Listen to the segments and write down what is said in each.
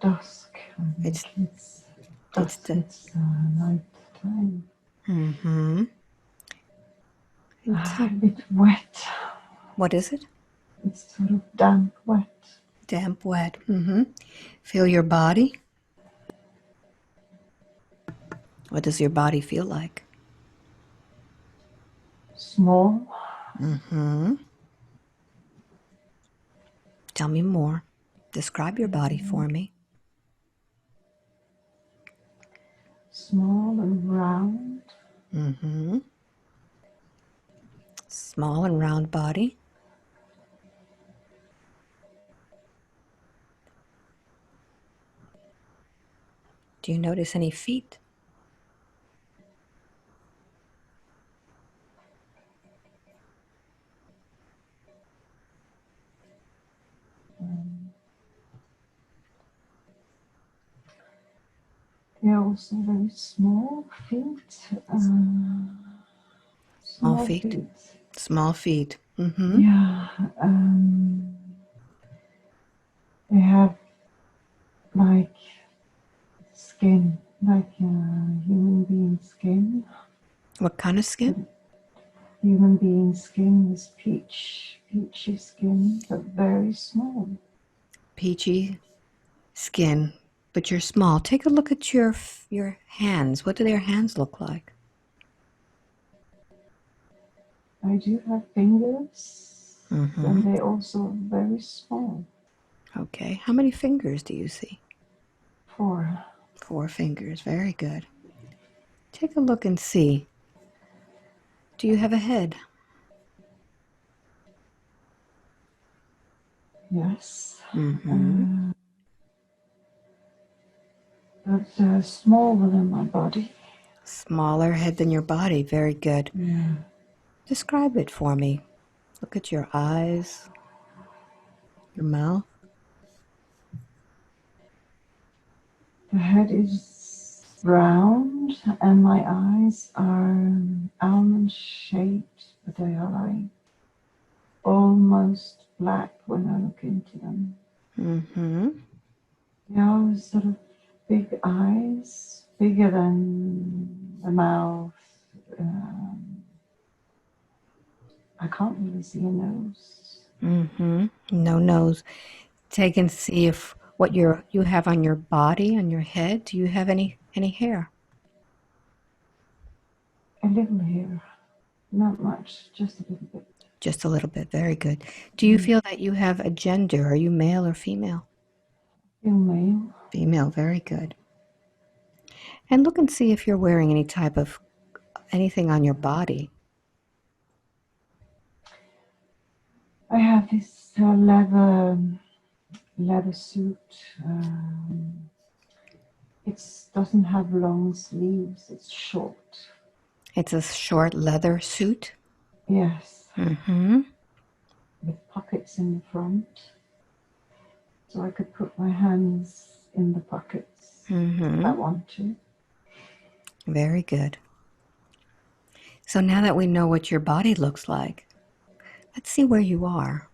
dusk. It's dusk. It's night time. Mm-hmm. A bit wet. What is it? It's sort of damp, wet. Damp, wet. Mm-hmm. Feel your body. What does your body feel like? Small. Mm-hmm. Tell me more. Describe your body for me. Small and round. Mm-hmm. Small and round body. Do you notice any feet? They're also very small feet. Small feet. Small feet. Mm-hmm. Yeah. They have like skin, like human being skin. What kind of skin? Human being skin is peachy skin, but very small. Peachy skin, but you're small. Take a look at your hands. What do their hands look like? I do have fingers, Mm-hmm. and they're also very small. Okay. How many fingers do you see? 4. 4 fingers. Very good. Take a look and see. Do you have a head? Yes. Mm-hmm. But smaller than my body. Smaller head than your body. Very good. Yeah. Describe it for me. Look at your eyes, your mouth. The head is round, and my eyes are almond-shaped, but they are like almost black when I look into them. Mm-hmm. They are sort of big eyes, bigger than the mouth. I can't really see a nose. Mm-hmm. No nose. Take and see if what you have on your body, on your head. Do you have any hair? A little hair, not much, just a little bit. Just a little bit. Very good. Do you feel that you have a gender? Are you male or female? Feel male. Female. Very good. And look and see if you're wearing any type of anything on your body. I have this leather suit. It doesn't have long sleeves. It's short. It's a short leather suit. Yes. Mm-hmm. With pockets in the front, so I could put my hands in the pockets if I want to. Very good. So now that we know what your body looks like, let's see where you are.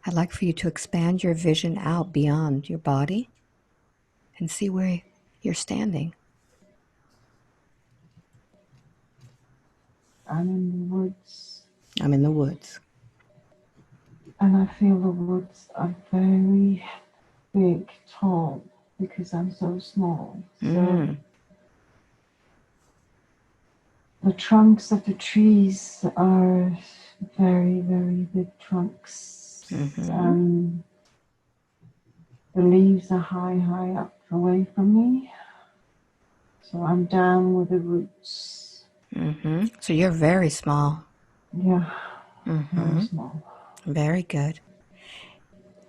I'd like for you to expand your vision out beyond your body and see where you're standing. I'm in the woods. I'm in the woods. And I feel the woods are very big, tall, because I'm so small. So the trunks of the trees are very, very big trunks. The leaves are high up away from me. So I'm down with the roots. So you're very small. Yeah, very small. Very good.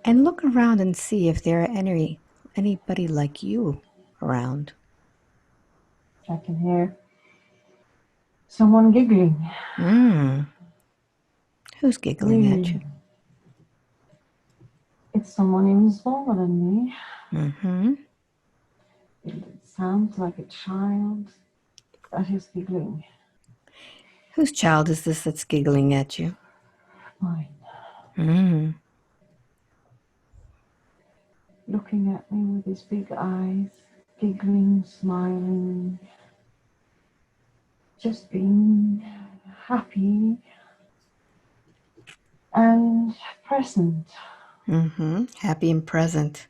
And look around and see if there are anybody like you around. I can hear someone giggling. Who's giggling at you? It's someone even smaller than me. It sounds like a child that is giggling. Whose child is this that's giggling at you? Mine. looking at me with his big eyes, giggling, smiling, just being happy and present. Happy and present.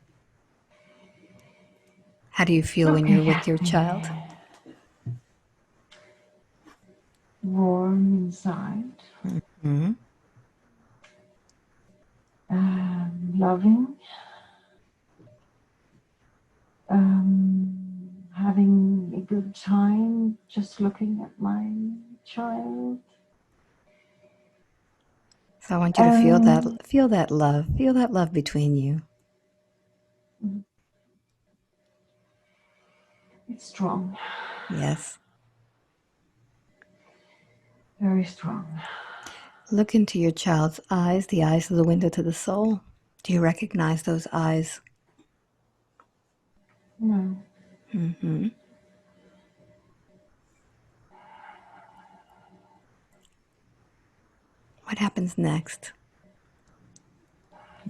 How do you feel when Looking you're with at your me, child? warm inside, Mm-hmm. loving, having a good time just looking at my child. So I want you to feel that love between you. It's strong, Yes. very strong. Look into your child's eyes, the eyes of the window to the soul. Do you recognize those eyes? No, Mm-hmm. What happens next?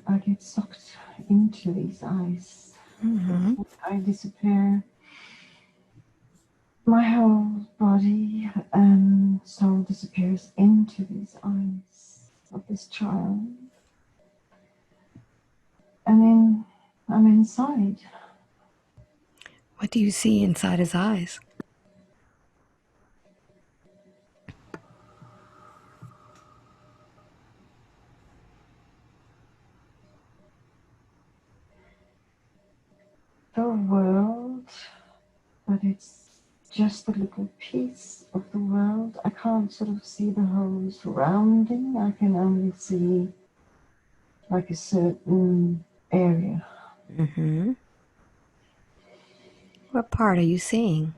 I get sucked into these eyes. Mm-hmm. I disappear. My whole body and soul disappears into these eyes of this child. And then I'm inside. What do you see inside his eyes? The world, but it's just a little piece of the world. I can't sort of see the whole surrounding. I can only see like a certain area. Mm-hmm. What part are you seeing?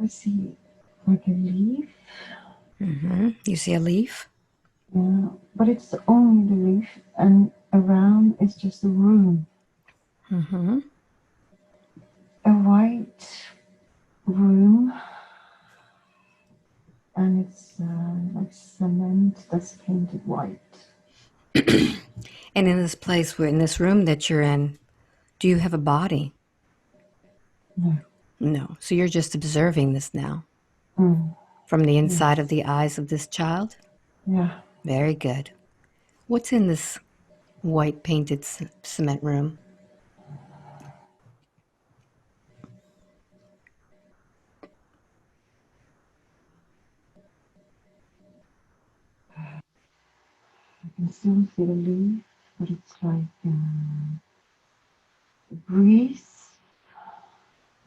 I see like a leaf, Mm-hmm. You see a leaf? but it's only the leaf, and around is just a room. Mm-hmm. A white room, and it's like cement that's painted white. And in this place, in this room that you're in, do you have a body? No. No. So you're just observing this now Mm. from the inside of Yes. the eyes of this child? Yeah. Very good. What's in this white painted cement room? I can still see the leaf, but it's like breeze,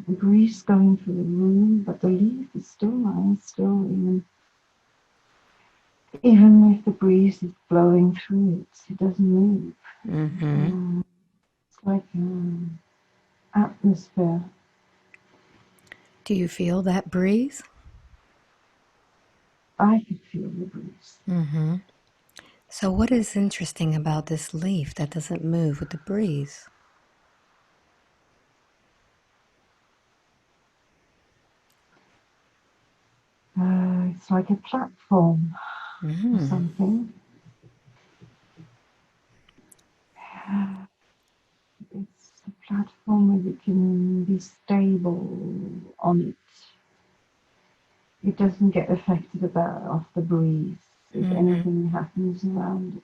the breeze going through the room, but the leaf is still nice, still even if the breeze is blowing through it, it doesn't move. Mm-hmm. It's like atmosphere. Do you feel that breeze? I can feel the breeze. Mm-hmm. So what is interesting about this leaf that doesn't move with the breeze? It's like a platform or Mm-hmm. something. It's a platform where you can be stable on it. It doesn't get affected of the breeze if Mm-hmm. anything happens around it.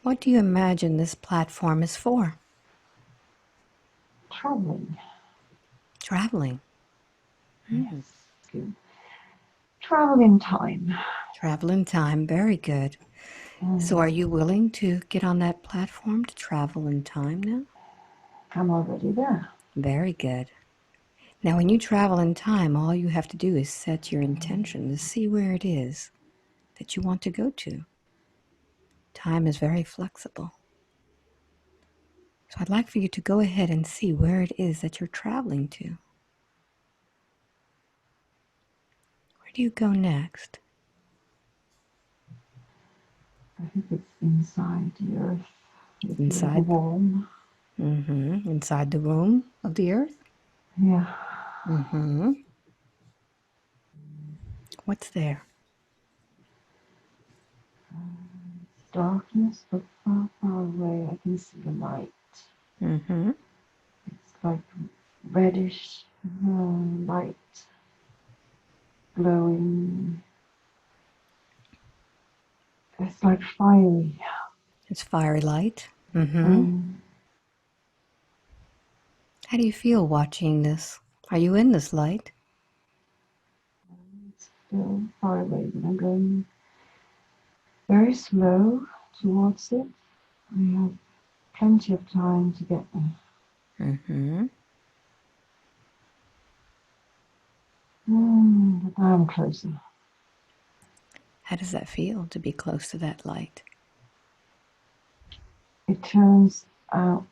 What do you imagine this platform is for? Traveling, Traveling. Mm. yes, good. Travel in time. Travel in time. Very good. So are you willing to get on that platform to travel in time now? I'm already there. Very good. Now, when you travel in time, all you have to do is set your intention to see where it is that you want to go to. Time is very flexible. So I'd like for you to go ahead and see where it is that you're traveling to. Where do you go next? I think it's inside the earth. It feels Inside? warm. Inside the womb of the earth? Yeah. What's there? Darkness, but far, far away I can see the light. It's like reddish light glowing. It's like fiery. It's fiery light. How do you feel watching this? Are you in this light? It's still far away, but I'm going very slow towards it. I have plenty of time to get there. But I'm closer. How does that feel to be close to that light? It turns out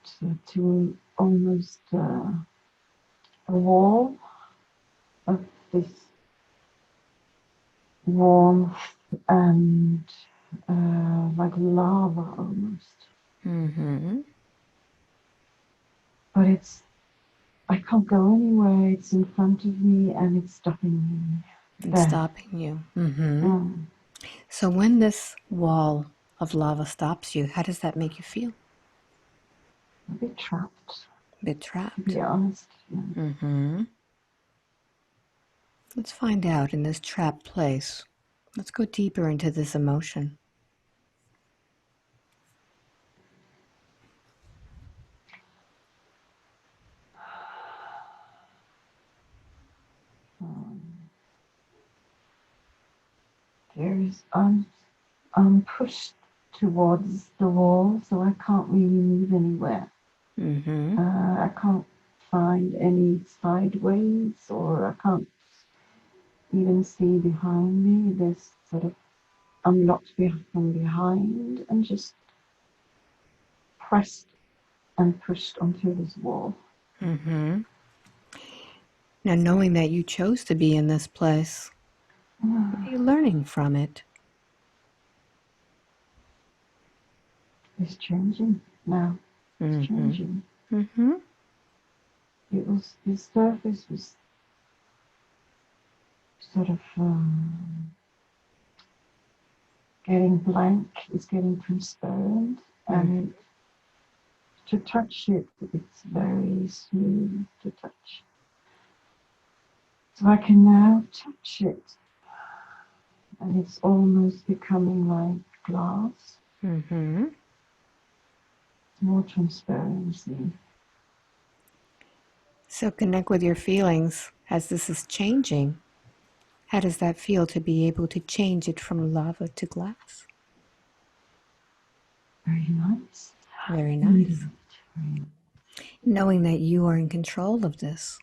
to almost a wall of this warmth and like lava almost. But I can't go anywhere. It's in front of me and it's stopping me. It's stopping you. So when this wall of lava stops you, how does that make you feel? A bit trapped. A bit trapped. To be honest. Let's find out in this trapped place. Let's go deeper into this emotion. I'm pushed towards the wall, so I can't really move anywhere. I can't find any sideways, or I can't even see behind me. There's sort of I'm locked from behind and just pressed and pushed onto this wall. Now, knowing that you chose to be in this place, what are you learning from it? It's changing now. It's changing. The surface was sort of getting blank. It's getting transparent, and to touch it, it's very smooth to touch. So I can now touch it, and it's almost becoming like glass. More transparency. So connect with your feelings as this is changing. How does that feel to be able to change it from lava to glass? Very nice. Very nice. Knowing that you are in control of this.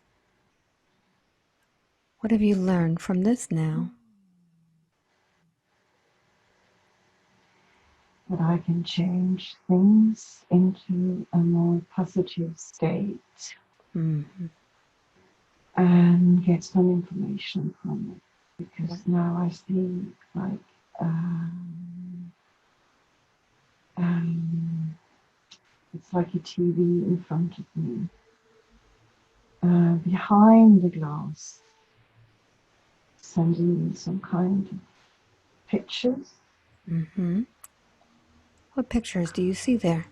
What have you learned from this now? That I can change things into a more positive state and get some information from it. Because now I see like it's like a TV in front of me. Behind the glass, sending me some kind of pictures. What pictures do you see there?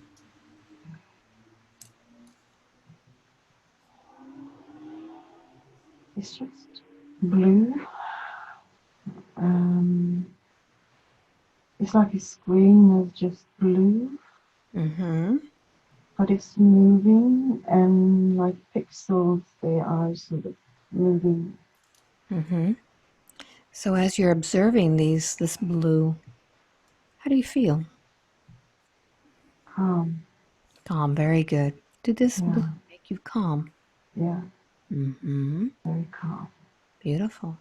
It's just blue. It's like a screen of just blue. But it's moving, and like pixels, they are sort of moving. So as you're observing this blue, how do you feel? Calm. Calm, very good. Did this blue make you calm? Yeah. Very calm. Beautiful.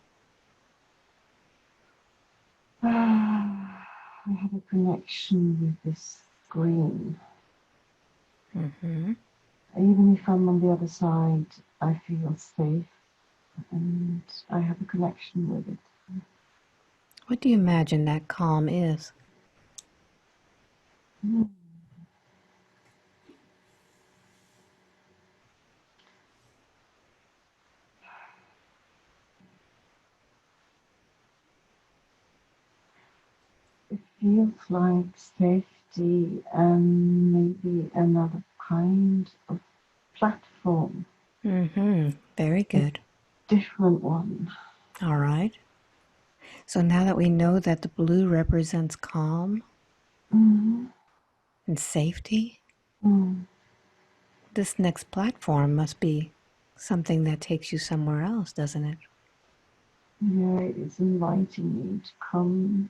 I have a connection with this screen. Even if I'm on the other side, I feel safe, and I have a connection with it. What do you imagine that calm is? feels like safety and maybe another kind of platform. Very good. Different one. All right. So now that we know that the blue represents calm Mm-hmm. and safety, Mm. this next platform must be something that takes you somewhere else, doesn't it? Yeah, it's inviting me to come.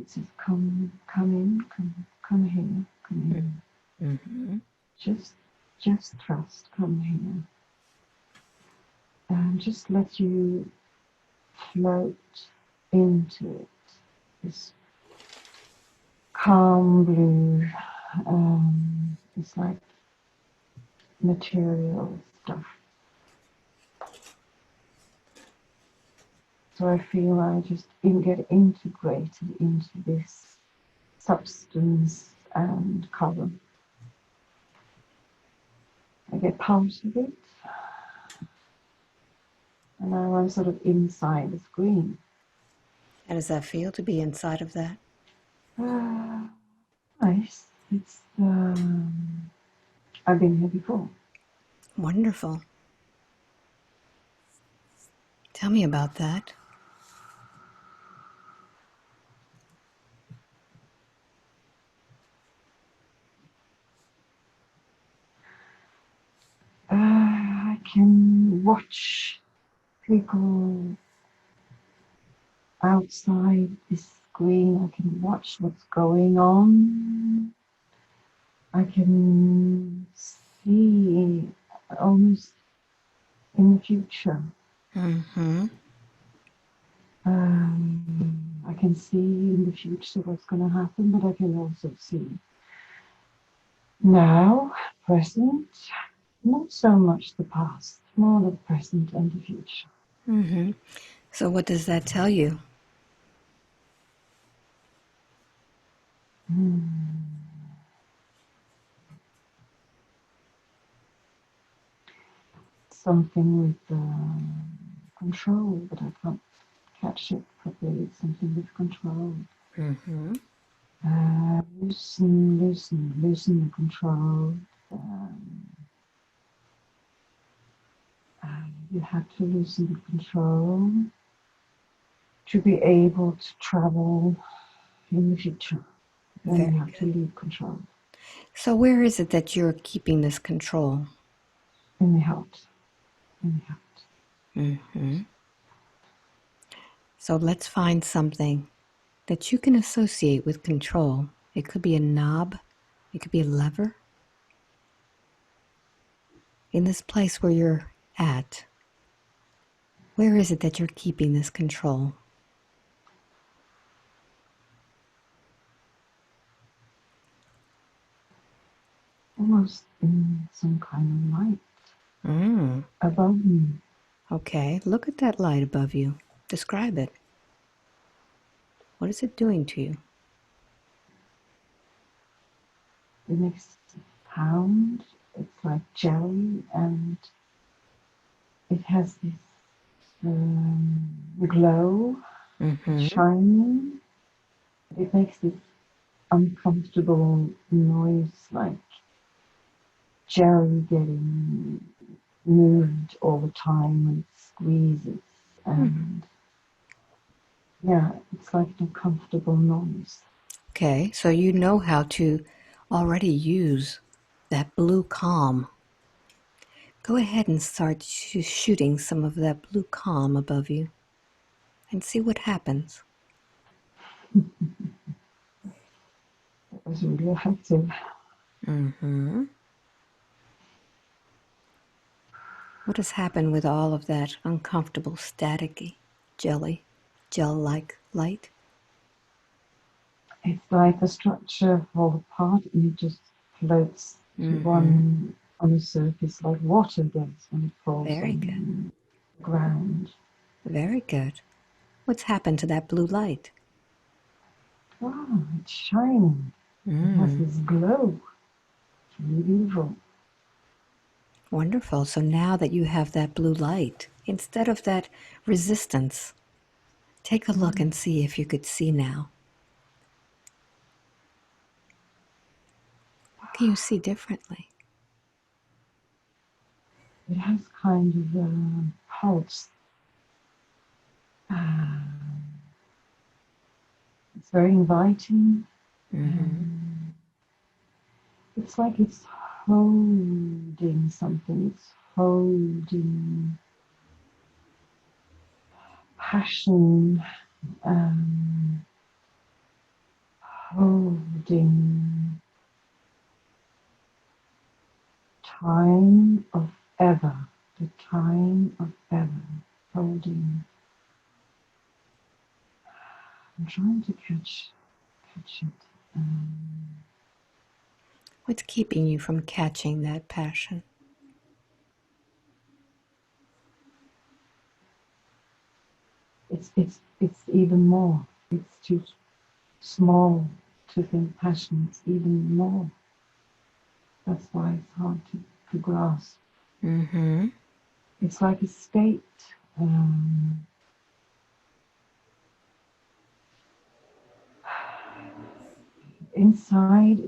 It says, come in, come here, come Mm-hmm. here. Just trust, come here. And just let you float into it. This calm blue, it's like material stuff. So I feel I just get integrated into this substance and color. I get part of it, and now I'm sort of inside the screen. How does that feel to be inside of that? Nice. It's I've been here before. Wonderful. Tell me about that. I can watch people outside this screen. I can watch what's going on. I can see almost in the future. Mm-hmm. I can see in the future what's going to happen, but I can also see now, present, not so much the past, more the present and the future. Mm-hmm. So what does that tell you? Something with control, but I can't catch it properly. It's something with control. Mm-hmm. Loosen the control. You have to loosen the control to be able to travel in the future. Then you Very have to good. leave control So where is it that you're keeping this control? in the heart. In the heart. Mm-hmm. So let's find something that you can associate with control. It could be a knob. It could be a lever. In this place where you're at, where is it that you're keeping this control? Almost in some kind of light Mm. above me. Okay, look at that light above you. Describe it. What is it doing to you? It makes sound. It's like jelly, and it has this glow. It's Mm-hmm. shining. It makes this uncomfortable noise, like jelly getting moved all the time when it squeezes, and yeah, it's like an uncomfortable noise. Okay, so you know how to already use that blue calm. Go ahead and start shooting some of that blue calm above you and see what happens. It was really effective. Mm-hmm. What has happened with all of that uncomfortable, staticky, gel-like light? It's like the structure falls apart and it just floats to Mm-hmm. one on the surface like water does when it falls Very good. on the ground. Very good. What's happened to that blue light? Oh, it's shining. It has Mm. this glow. It's really beautiful. Wonderful. So now that you have that blue light, instead of that resistance, take a look and see if you could see now. do you see differently? It has kind of a pulse. It's very inviting. It's like it's holding something. It's holding passion, holding time of ever, the time of ever, holding. I'm trying to catch it. What's keeping you from catching that passion? It's even more. It's too small to think passion. It's even more. That's why it's hard to grasp. It's like a state. Inside,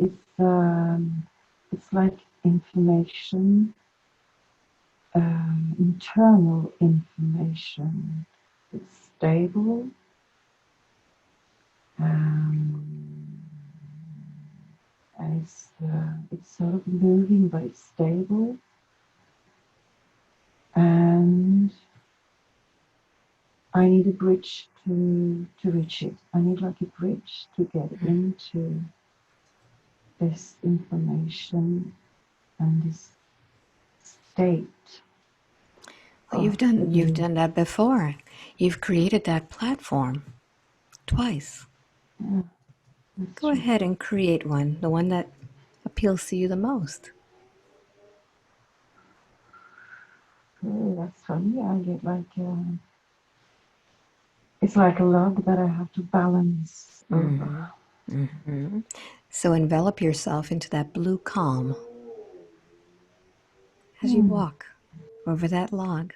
it's like information, internal information. It's stable. And it's sort of moving, but it's stable. And I need a bridge to reach it. I need like a bridge to get into this information and this state. Well, you've done that before. You've created that platform twice. Yeah, Go ahead and create one, the one that appeals to you the most. Oh, that's funny. I get like it's like a log that I have to balance over. So envelop yourself into that blue calm as you walk over that log.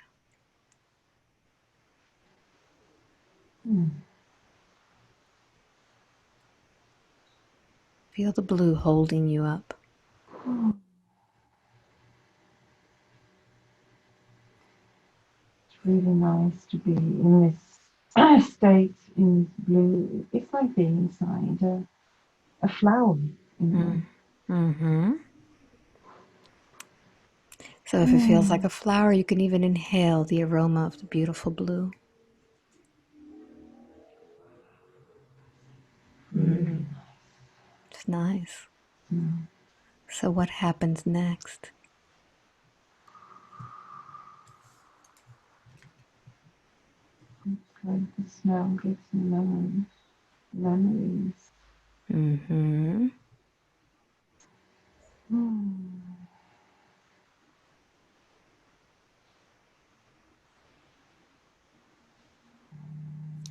Feel the blue holding you up. It's really nice to be in this state, in this blue. It's like being inside a flower, in a way. So if it feels like a flower, you can even inhale the aroma of the beautiful blue. It's nice. So what happens next? It's like the smell gives me memories.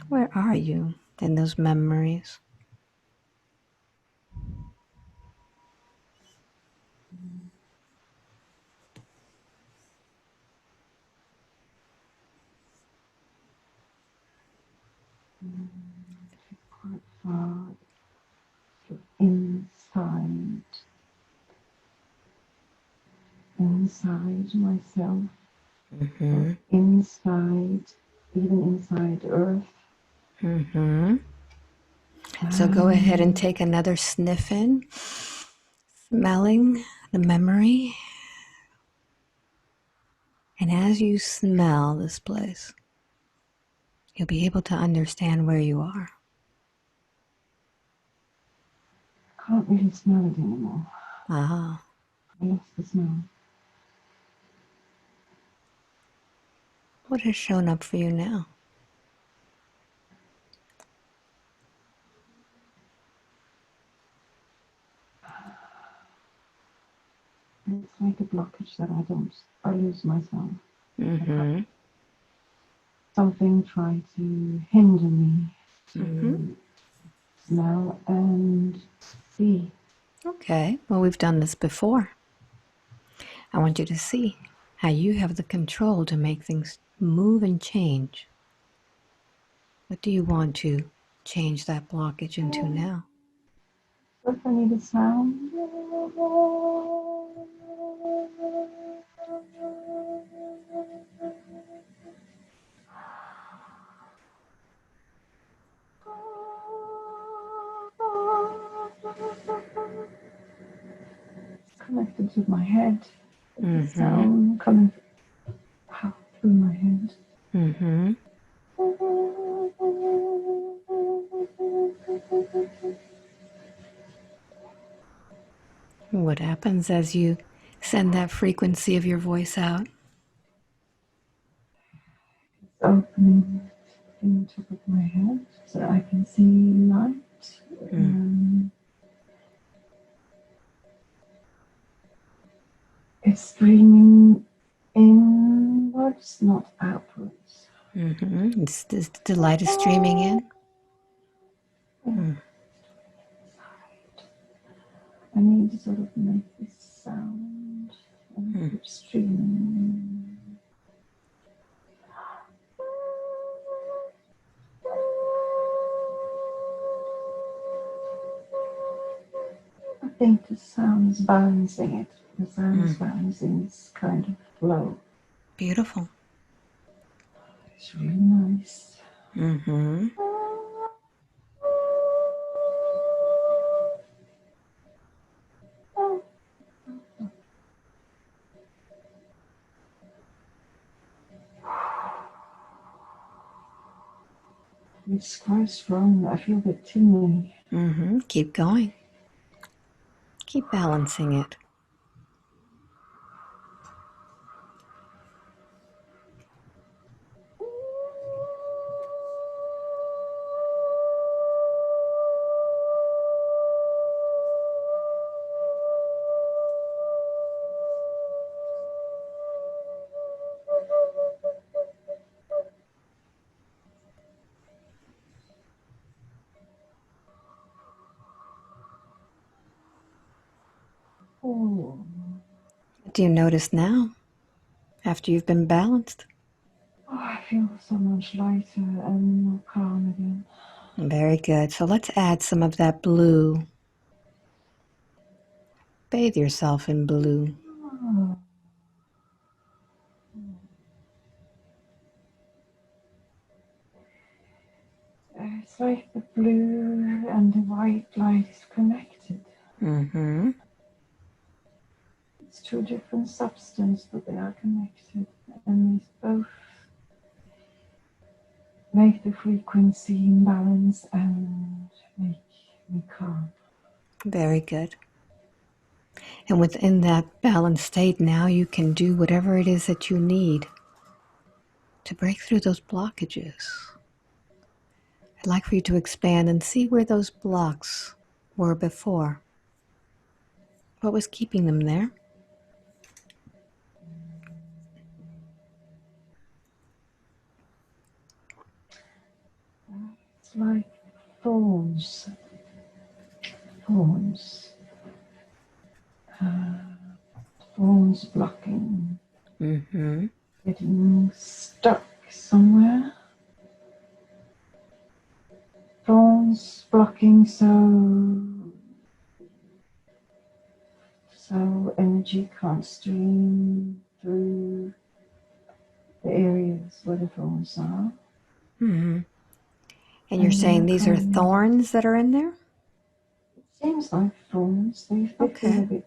Where are you in those memories? Quite far inside myself, inside, even inside Earth. So go ahead and take another sniff in, smelling the memory. And as you smell this place, you'll be able to understand where you are. Can't really smell it anymore. Ah. I lost the smell. What has shown up for you now? It's like a blockage that I lose myself. Something trying to hinder me to smell and see. Okay, well, we've done this before. I want you to see how you have the control to make things move and change. What do you want to change that blockage into now? What I need a sound. It's connected to my head. The sound coming out through my head. Mm-hmm. What happens as you send that frequency of your voice out? It's opening in the top of my head so I can see light. It's streaming inwards, not outwards. Mm-hmm. The light is streaming in. I need to sort of make this sound and it keeps streaming. I think the sound's balancing it. The sound's balancing this kind of flow. Beautiful. It's really nice. Mm-hmm. It's quite strong. I feel a bit tingly. Mm-hmm. Keep going. Keep balancing it. Oh, What do you notice now after you've been balanced? I feel so much lighter and more calm again. Very good. So let's add some of that blue. Bathe yourself in blue. Oh. It's like the blue and the white light is connected. Mm-hmm. It's two different substances, but they are connected, and they both make the frequency in balance and make me calm. Very good. And within that balanced state, now you can do whatever it is that you need to break through those blockages. I'd like for you to expand and see where those blocks were before. What was keeping them there? It's like thorns, thorns, thorns blocking, Mm-hmm. getting stuck somewhere. Thorns blocking so energy can't stream through the areas where the thorns are. Mm-hmm. And you're And they saying are these are coming. thorns that are in there? It seems like thorns. They feel Okay. a bit.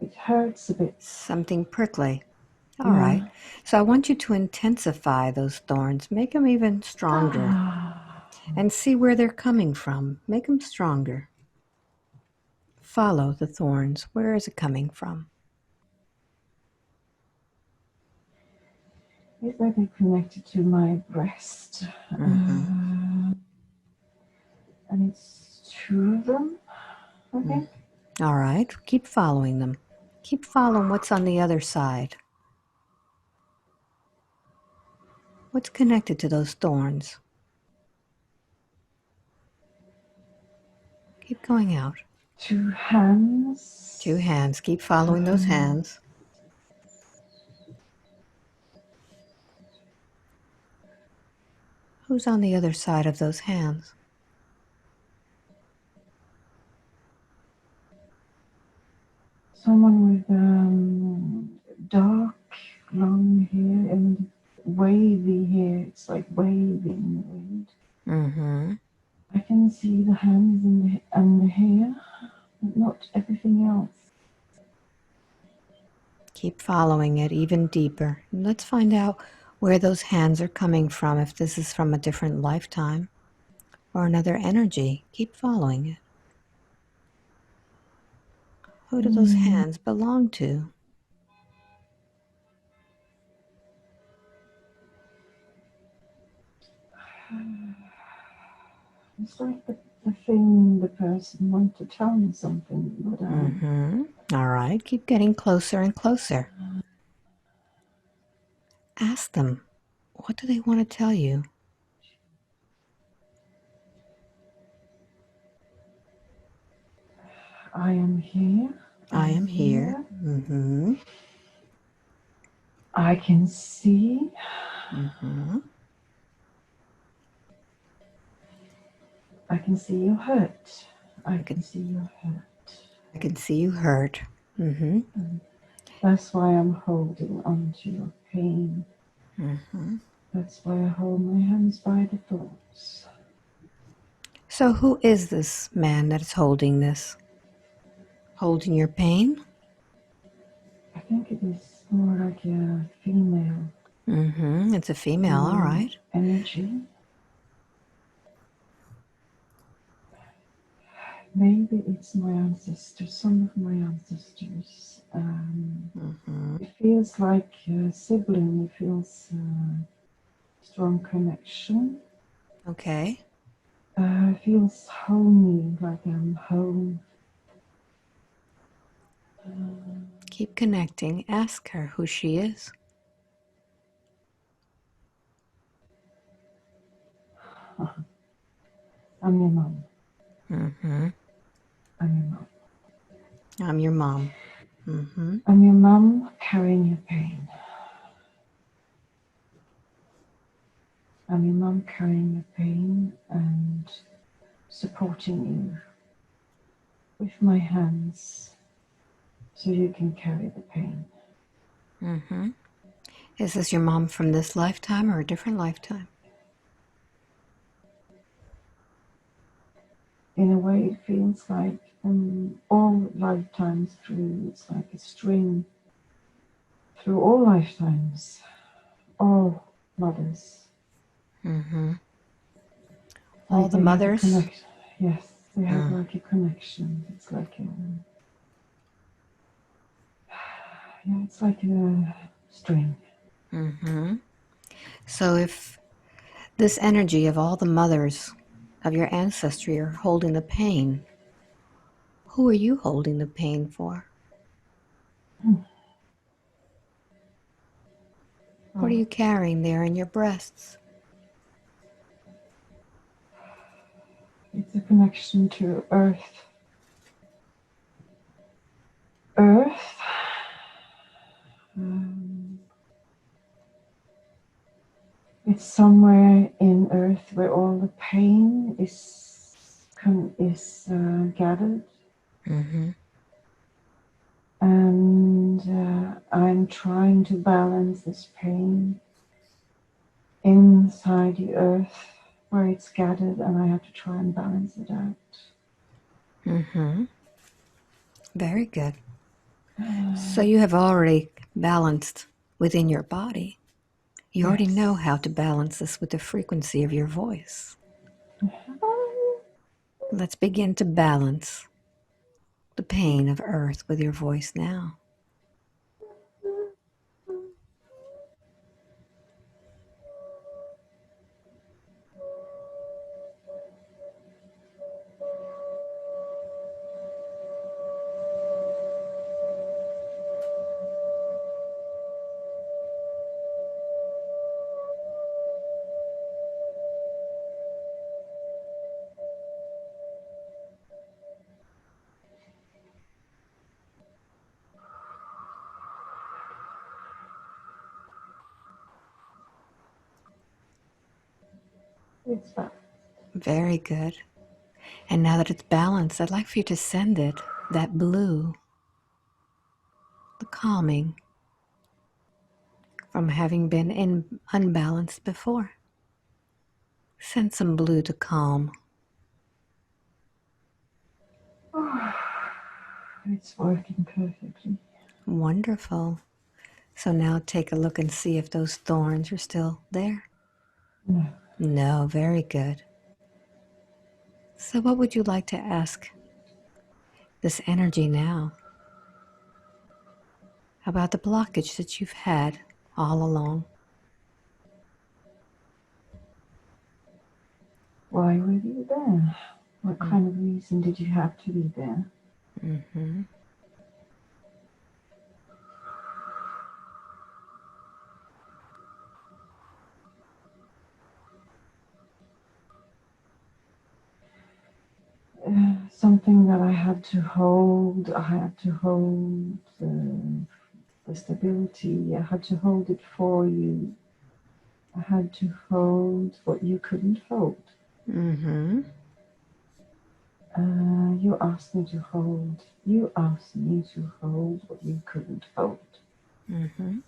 It hurts a bit. Something prickly. All right. Yeah. So I want you to intensify those thorns. Make them even stronger. And see where they're coming from. Make them stronger. Follow the thorns. Where is it coming from? It's like they're connected to my breast. Mm-hmm. And it's two of them, I think. All right. Keep following them. Keep following what's on the other side. What's connected to those thorns? Keep going out. Two hands. Two hands. Keep following those hands. Who's on the other side of those hands? someone with dark, long hair and wavy hair. It's like waving in the wind. Mm-hmm. I can see the hands and the hair, but not everything else. Keep following it even deeper. And let's find out where those hands are coming from, if this is from a different lifetime or another energy. Keep following it. Who do those hands belong to? It's like the thing the person wants to tell me something, but Mm-hmm. All right, keep getting closer and closer. Ask them, what do they want to tell you? I am here. I I'm am here. Mm-hmm. I can see. Mm-hmm. I can see you hurt. I I can can, see you hurt. I can see you hurt. Mm-hmm. That's why I'm holding on to your pain. Mm-hmm. That's why I hold my hands by the thoughts. So who is this man that is holding this? Holding your pain? I think it is more like a female Mm-hmm. It's a female, all right. energy. Maybe it's my ancestors, some of my ancestors. Mm-hmm. It feels like a sibling. It feels a strong connection. Okay. It feels homey, like I'm home. Keep connecting. Ask her who she is. I'm your mom. Mm-hmm. I'm your mom. I'm your mom. Mm-hmm. I'm your mom carrying your pain. I'm your mom carrying your pain and supporting you with my hands so you can carry the pain. Mm-hmm. Is this your mom from this lifetime or a different lifetime? In a way, it feels like all lifetimes through. It's like a string through all lifetimes, all mothers. Mm-hmm. All Like the they have a mothers? connection. Yes, they have Mm. like a connection. It's like a, yeah, it's like a string. Mm-hmm. So if this energy of all the mothers of your ancestry are holding the pain, who are you holding the pain for? What are Oh, you carrying there in your breasts? it's a connection to Earth. Earth. Um, it's somewhere in Earth where all the pain is gathered, Mm-hmm. and I'm trying to balance this pain inside the Earth where it's gathered, and I have to try and balance it out. Mm-hmm. Very good. So you have already balanced within your body. You already know Yes. how to balance this with the frequency of your voice. Let's begin to balance the pain of earth with your voice now. It's fine. Very good. And now that it's balanced, I'd like for you to send it, that blue, the calming from having been unbalanced before. Send some blue to calm. Oh, it's working perfectly. Wonderful. So now take a look and see if those thorns are still there. No. No, very good. So what would you like to ask this energy now about the blockage that you've had all along? Why were you there? What kind of reason did you have to be there? Mm-hmm. Something that I had to hold. I had to hold the stability. I had to hold it for you. I had to hold what you couldn't hold. Mm-hmm. You asked me to hold. You asked me to hold what you couldn't hold. Mm-hmm.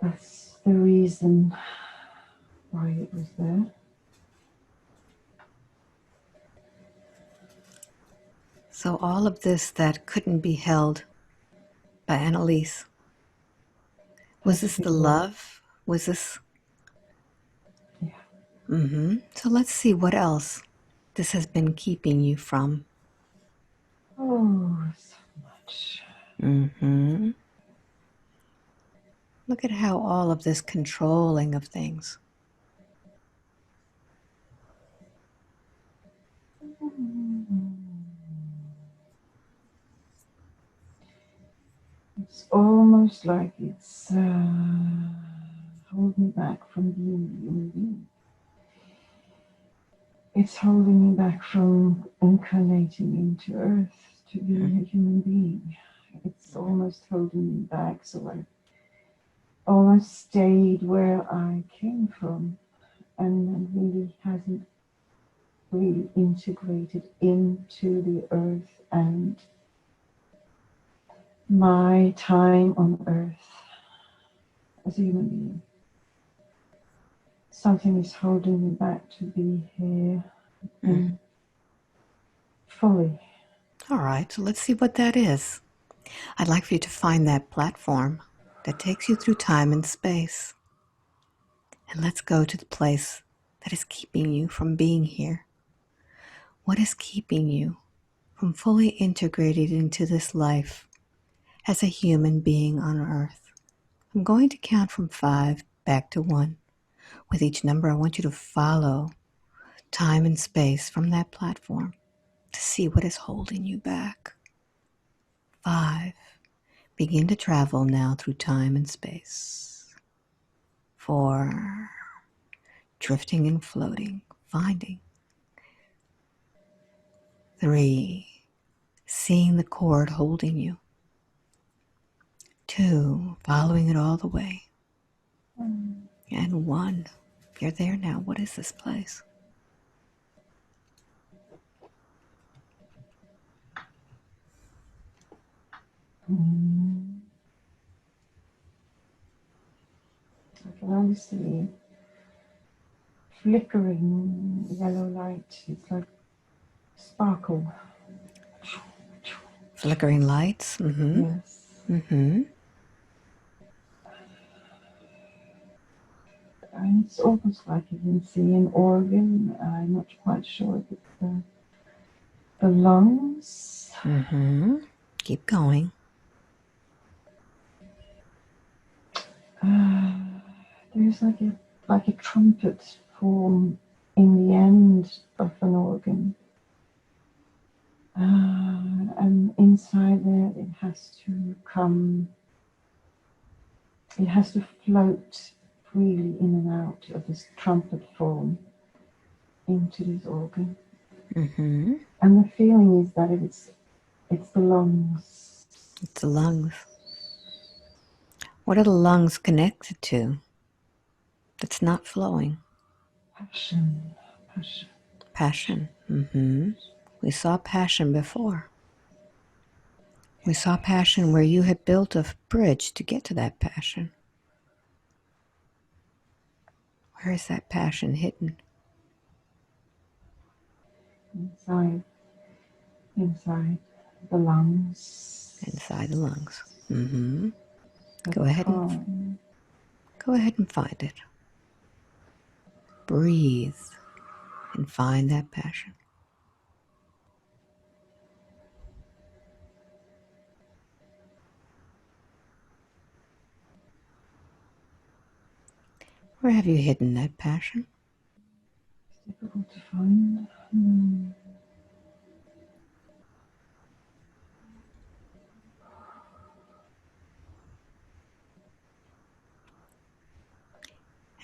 That's the reason why it was there. So all of this that couldn't be held by Annalise, was this the love? Was this? Yeah. Mm-hmm. So let's see what else this has been keeping you from. Oh, so much. Mm-hmm. Look at how all of this controlling of things. It's almost like it's holding me back from being a human being. It's holding me back from incarnating into Earth to be a human being. It's almost holding me back, so I almost stayed where I came from and really hasn't really integrated into the Earth and my time on Earth as a human being. Something is holding me back to be here fully. All right, so let's see what that is. I'd like for you to find that platform that takes you through time and space. And let's go to the place that is keeping you from being here. What is keeping you from fully integrated into this life as a human being on Earth? I'm going to count from 5 back to 1. With each number, I want you to follow time and space from that platform to see what is holding you back. 5. Begin to travel now through time and space. 4. Drifting and floating, finding. 3. Seeing the cord holding you. 2. Following it all the way. And 1. You're there now. What is this place? I can only see flickering yellow light. It's like sparkle. Flickering lights. Mm-hmm. Yes. Mm-hmm. And it's almost like you can see an organ. I'm not quite sure if it's the lungs. Mm-hmm. Keep going. There's like a trumpet form in the end of an organ. And inside there it has to float freely in and out of this trumpet form into this organ. Mm-hmm. And the feeling is that it's the lungs. It's the lungs. What are the lungs connected to that's not flowing? Passion. Passion. Mm-hmm. We saw passion before. We saw passion where you had built a bridge to get to that passion. Where is that passion hidden? Inside the lungs. Inside the lungs. Mm-hmm. So Go ahead and find it. Breathe and find that passion. Where have you hidden that passion? It's difficult to find.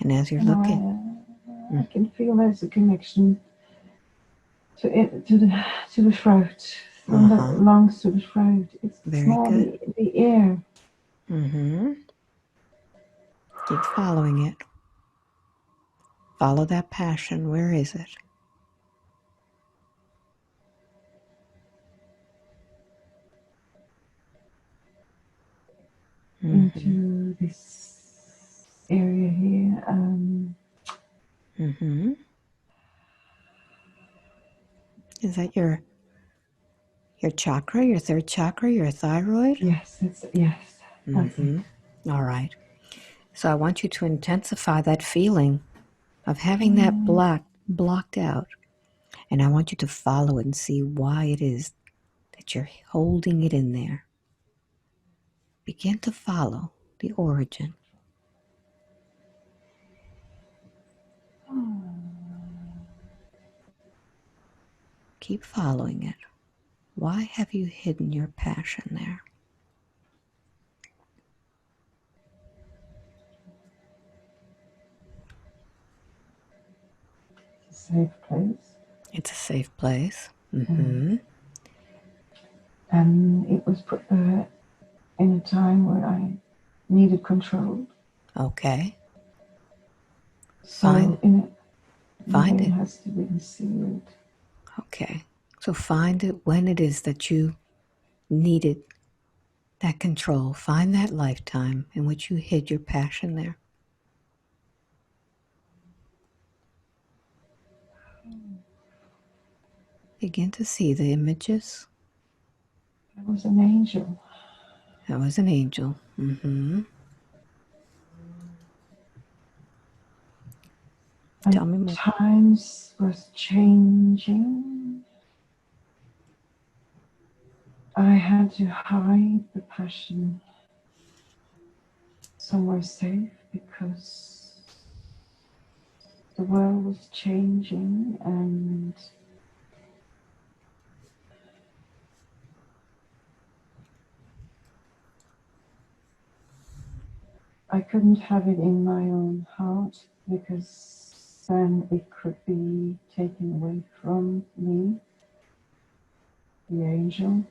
And as you're looking, I can feel there's a connection to the throat, from the lungs to the throat. It's very more good. The air. Mm-hmm. Keep following it. Follow that passion. Where is it? Into this area here. Is that your chakra, your third chakra, your thyroid? Yes, that's it. All right. So I want you to intensify that feeling of having that blocked out. And I want you to follow it and see why it is that you're holding it in there. Begin to follow the origin. Keep following it. Why have you hidden your passion there? It's a safe place. It's a safe place. Mm-hmm. And it was put there in a time where I needed control. Okay. So Find it it. has to be sealed. Okay. So find it when it is that you needed that control. Find that lifetime in which you hid your passion there. Begin to see the images. It was an angel. That was an angel. Mm-hmm. And Tell me more. times was changing. I had to hide the passion somewhere safe because the world was changing and I couldn't have it in my own heart because then it could be taken away from me, the angel.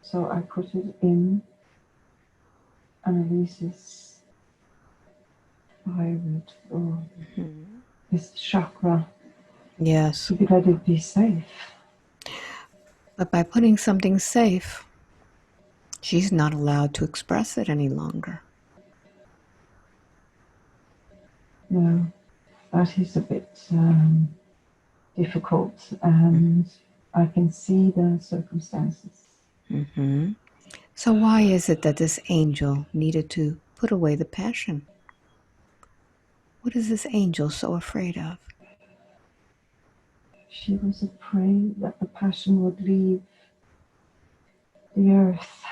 So I put it in Annalise's thyroid or this chakra. Yes. To let it be safe. But by putting something safe, she's not allowed to express it any longer. No, that is a bit difficult, and I can see the circumstances. Mm-hmm. So why is it that this angel needed to put away the passion? What is this angel so afraid of? She was afraid that the passion would leave the earth,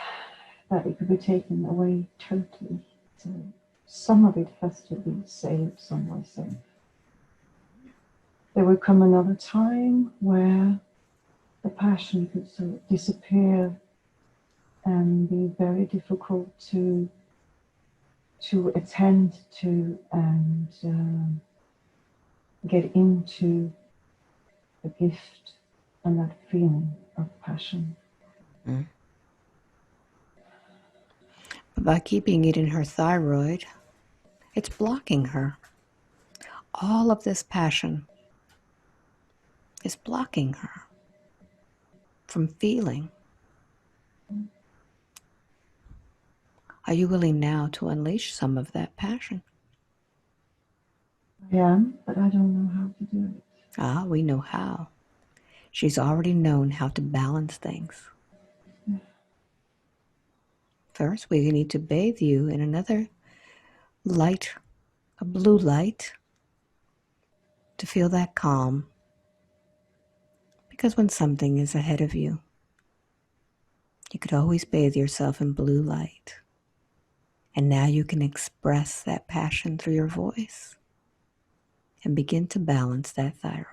that it could be taken away totally. So some of it has to be saved somewhere safe. There will come another time where the passion could sort of disappear and be very difficult to attend to and get into the gift and that feeling of passion. Mm. But by keeping it in her thyroid, it's blocking her. All of this passion is blocking her from feeling. Are you willing now to unleash some of that passion? I am, but I don't know how to do it. Ah, we know how. She's already known how to balance things. First, we need to bathe you in another light, a blue light, to feel that calm. Because when something is ahead of you, you could always bathe yourself in blue light. And now you can express that passion through your voice and begin to balance that thyroid.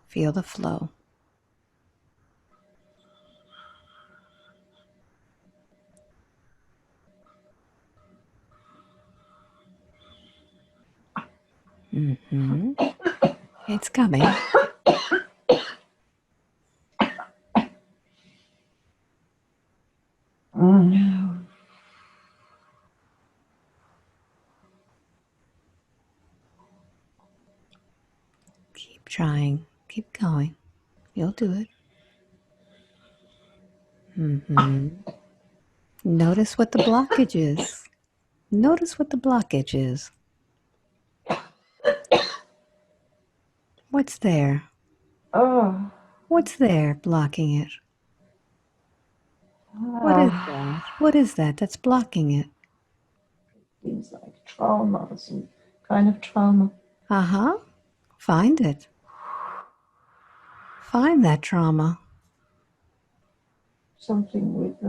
Feel the flow. Mm-hmm. It's coming. No. Keep trying. Keep going. You'll do it. Mm-hmm. Notice what the blockage is. Notice what the blockage is. What's there? Oh. What's there blocking it? What is that? What is that that's blocking it? Seems like trauma, some kind of trauma. Uh-huh. Find it. Find that trauma. Something with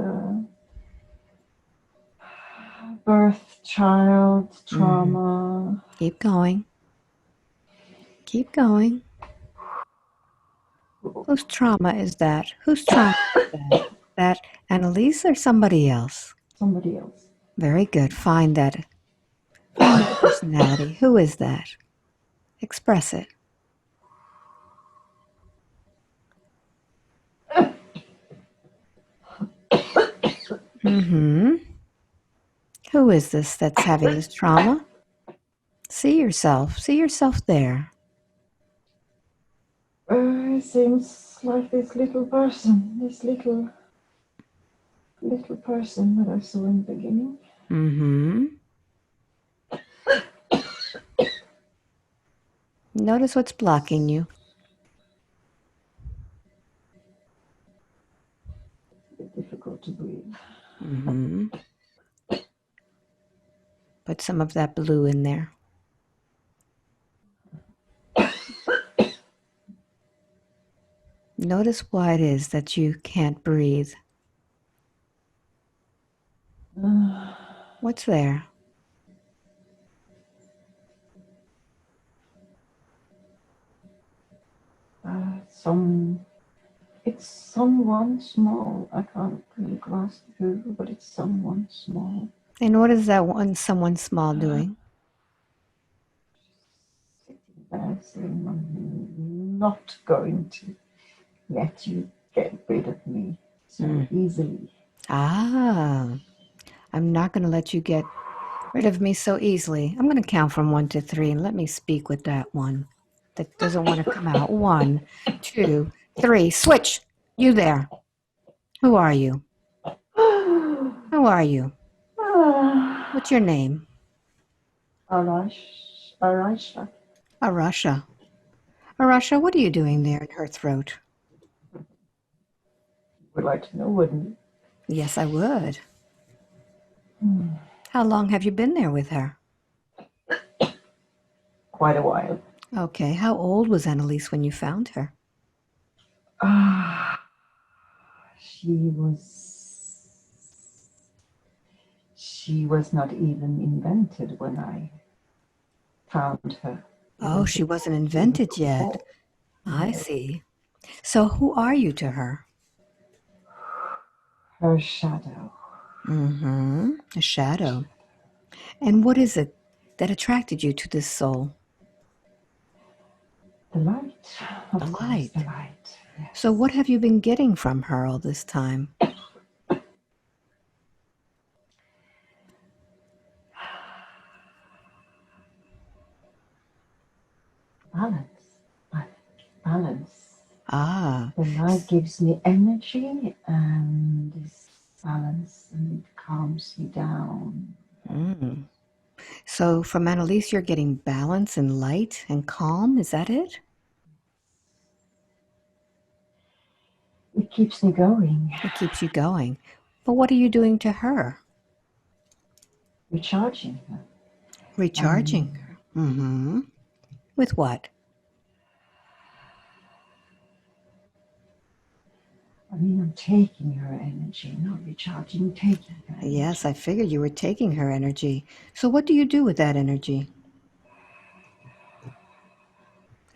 birth, child, trauma. Keep going. Keep going. Whose trauma is that? Whose trauma is that? That Annalise or somebody else? Somebody else. Very good. Find that. Find that personality. Who is that? Express it. Mm-hmm. Who is this that's having this trauma? See yourself. See yourself there. It seems like this little person, this little person that I saw in the beginning. Mm-hmm. Notice what's blocking you. It's a bit difficult to breathe. Mm-hmm. Put some of that blue in there. Notice why it is that you can't breathe. What's there? It's someone small. I can't really grasp who, but it's someone small. And what is that one someone small doing? Sitting there saying, I'm not going to let you get rid of me so easily. Ah, I'm not going to let you get rid of me so easily. I'm going to count from 1 to 3 and let me speak with that one that doesn't want to come out. 1, 2, 3. Switch. You there. Who are you? Who are you? What's your name? Arasha. Arasha. Arasha, what are you doing there in her throat? Would like to know, wouldn't you? Yes, I would. How long have you been there with her? Quite a while. Okay, how old was Annalise when you found her? She was not even invented when I found her. Oh, she wasn't invented yet. I see. So who are you to her? Her shadow. Mm-hmm. A shadow. And what is it that attracted you to this soul? The light. The Of course, the light. light. Yes. So what have you been getting from her all this time? balance. Balance. Ah. The light gives me energy and this balance, and it calms me down. Mm. So from Annalise, you're getting balance and light and calm. Is that it? It keeps me going. It keeps you going. But what are you doing to her? Recharging her. Recharging her. Mm-hmm. With what? I'm taking her energy, not recharging, taking her energy. Yes, I figured you were taking her energy. So what do you do with that energy?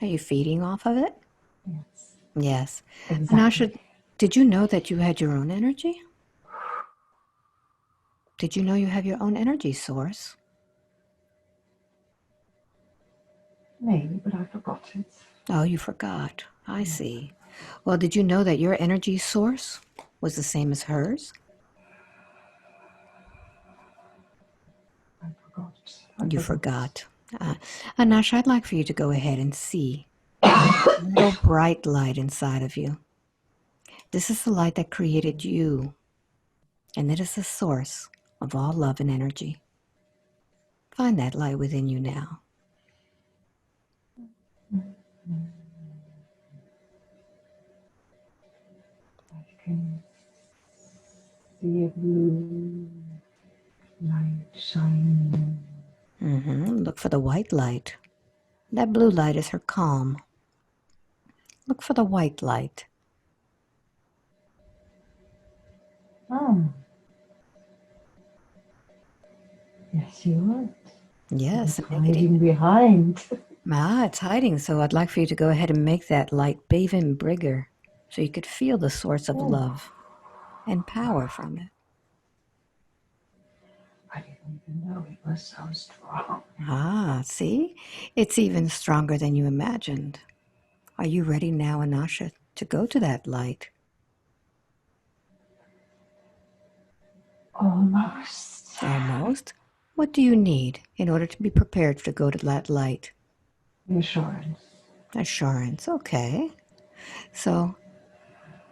Are you feeding off of it? Yes. Yes. Exactly. Anasha, did you know that you had your own energy? Did you know you have your own energy source? Maybe, but I forgot it. Oh, you forgot. I see. Well, did you know that your energy source was the same as hers? I forgot. You forgot. Anasha, I'd like for you to go ahead and see a little bright light inside of you. This is the light that created you, and it is the source of all love and energy. Find that light within you now. I can see a blue light shining. Look for the white light. That blue light is her calm. Look for the white light. Oh. Yes, you would. Yes, It's and make it even. hiding behind. It's hiding, so I'd like for you to go ahead and make that light even bigger so you could feel the source of love and power from it. I didn't even know it was so strong. See? It's even stronger than you imagined. Are you ready now, Anasha, to go to that light? Almost. Almost. What do you need in order to be prepared to go to that light? Reassurance. Assurance. Okay. So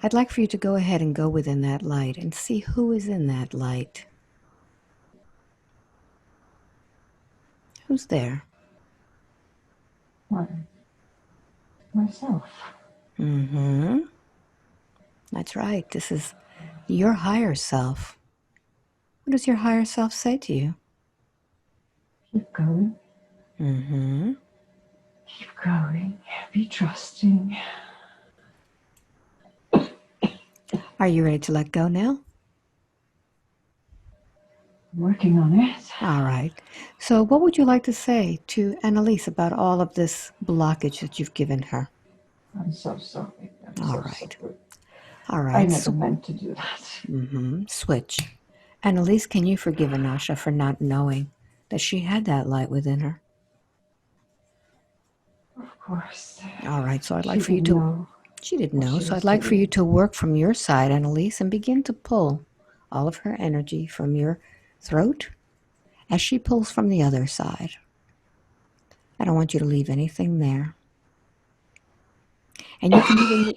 I'd like for you to go ahead and go within that light and see who is in that light. Who's there? Myself. That's right. This is your higher self. What does your higher self say to you? Keep going. Keep going. Be trusting. Are you ready to let go now? I'm working on it. All right. So what would you like to say to Annalise about all of this blockage that you've given her? I'm so sorry. I'm All so right. sorry. All I right. never meant to do that. Switch. Annalise, can you forgive Anasha for not knowing that she had that light within her? Of course. All right. So I'd like She for you didn't to. know She didn't what know. she So I'd was like for you doing. to work from your side, Annalise, and begin to pull all of her energy from your throat as she pulls from the other side. I don't want you to leave anything there. And you can even.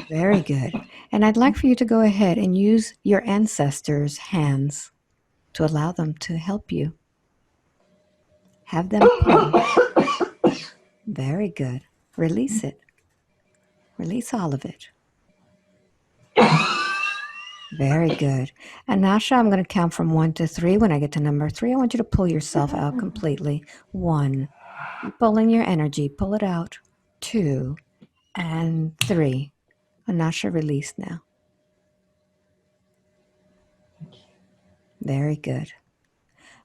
Very good. And I'd like for you to go ahead and use your ancestors' hands to allow them to help you. Have them pull. Very good. Release it. Release all of it. Very good. And Nasha, I'm going to count from 1 to 3. When I get to number 3, I want you to pull yourself out completely. 1. Pulling your energy. Pull it out. 2. And 3. Anasha, release now. Very good.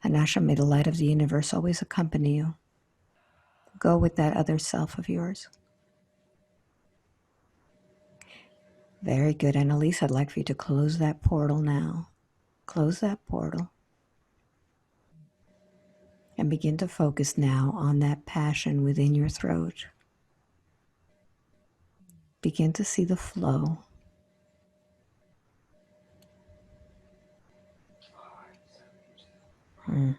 Anasha, may the light of the universe always accompany you. Go with that other self of yours. Very good. Annalise, I'd like for you to close that portal now. Close that portal. And begin to focus now on that passion within your throat. Begin to see the flow. And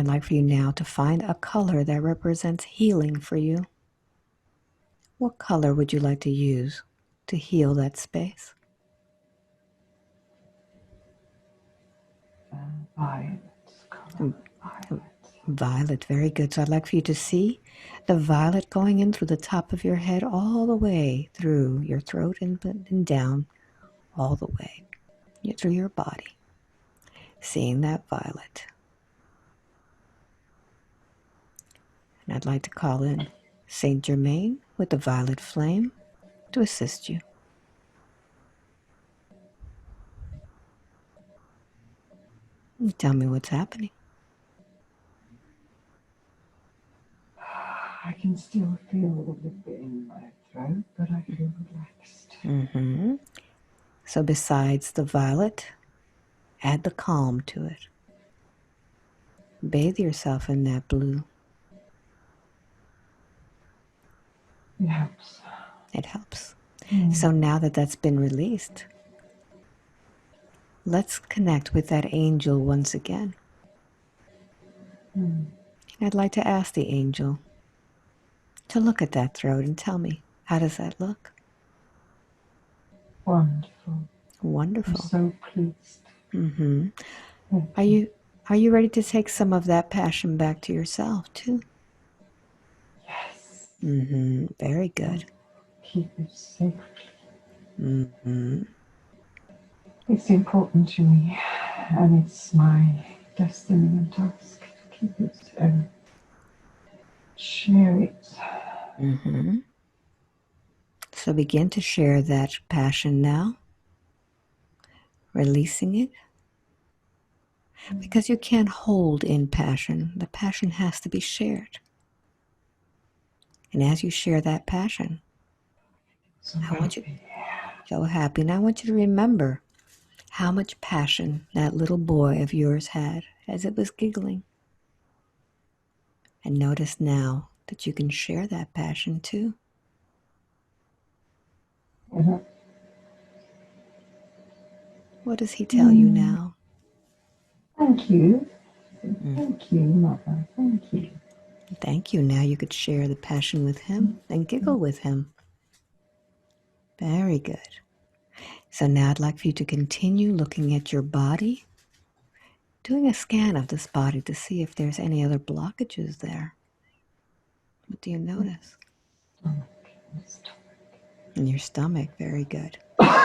I'd like for you now to find a color that represents healing for you. What color would you like to use to heal that space? Violet color. Violet. Violet, very good. So I'd like for you to see the violet going in through the top of your head all the way through your throat and down all the way through your body. Seeing that violet. And I'd like to call in Saint Germain with the violet flame to assist you. And tell me what's happening. I can still feel a little bit in my throat, but I feel relaxed. So besides the violet, add the calm to it. Bathe yourself in that blue. It helps. It helps. So now that that's been released, let's connect with that angel once again. I'd like to ask the angel to look at that throat and tell me, how does that look? Wonderful. Wonderful. I'm so pleased. Are you ready to take some of that passion back to yourself too? Yes. Very good. Keep it safely. It's important to me, and it's my destiny and task to keep it and share it. So begin to share that passion now, releasing it. Because you can't hold in passion. The passion has to be shared. And as you share that passion, So I want you happy. so happy. And I want you to remember how much passion that little boy of yours had as it was giggling. And notice now that you can share that passion too. What does he tell you now? Thank you. Thank you, Mother. Thank you. Thank you. Now you could share the passion with him and giggle with him. Very good. So now I'd like for you to continue looking at your body, doing a scan of this body to see if there's any other blockages there. What do you notice? In your stomach. Very good.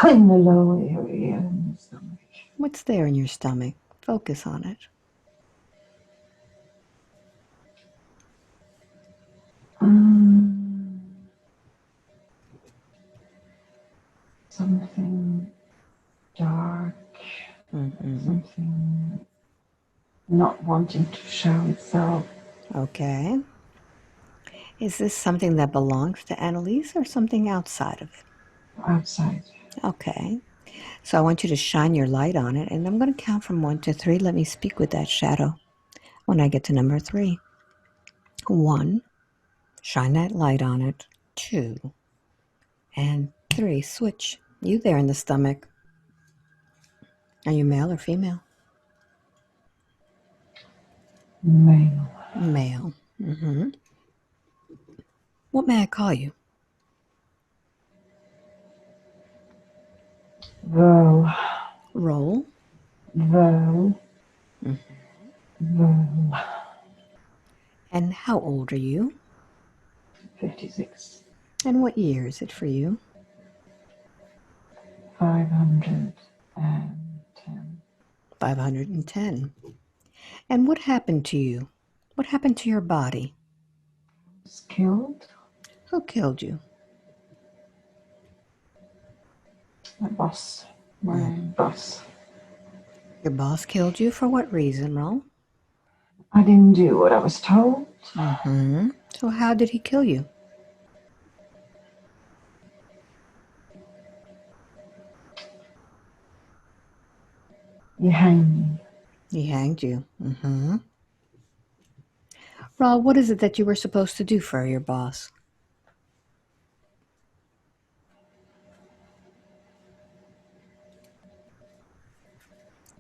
In the lower area in the stomach. What's there in your stomach? Focus on it. Something dark, something not wanting to show itself. Okay. Is this something that belongs to Annalise or something outside of it? Outside. Okay. So I want you to shine your light on it, and I'm going to count from 1 to 3. Let me speak with that shadow when I get to number 3. 1, shine that light on it. 2, and 3, switch. You there in the stomach. Are you male or female? Male. Male. What may I call you? Roll. Roll. Roll. Roll. And how old are you? 56. And what year is it for you? 510. 510. And what happened to you? What happened to your body? Was killed. Who killed you? My boss. My boss. Your boss killed you? For what reason, Ron? I didn't do what I was told. So how did he kill you? He hanged me. He hanged you. Raul, what is it that you were supposed to do for your boss?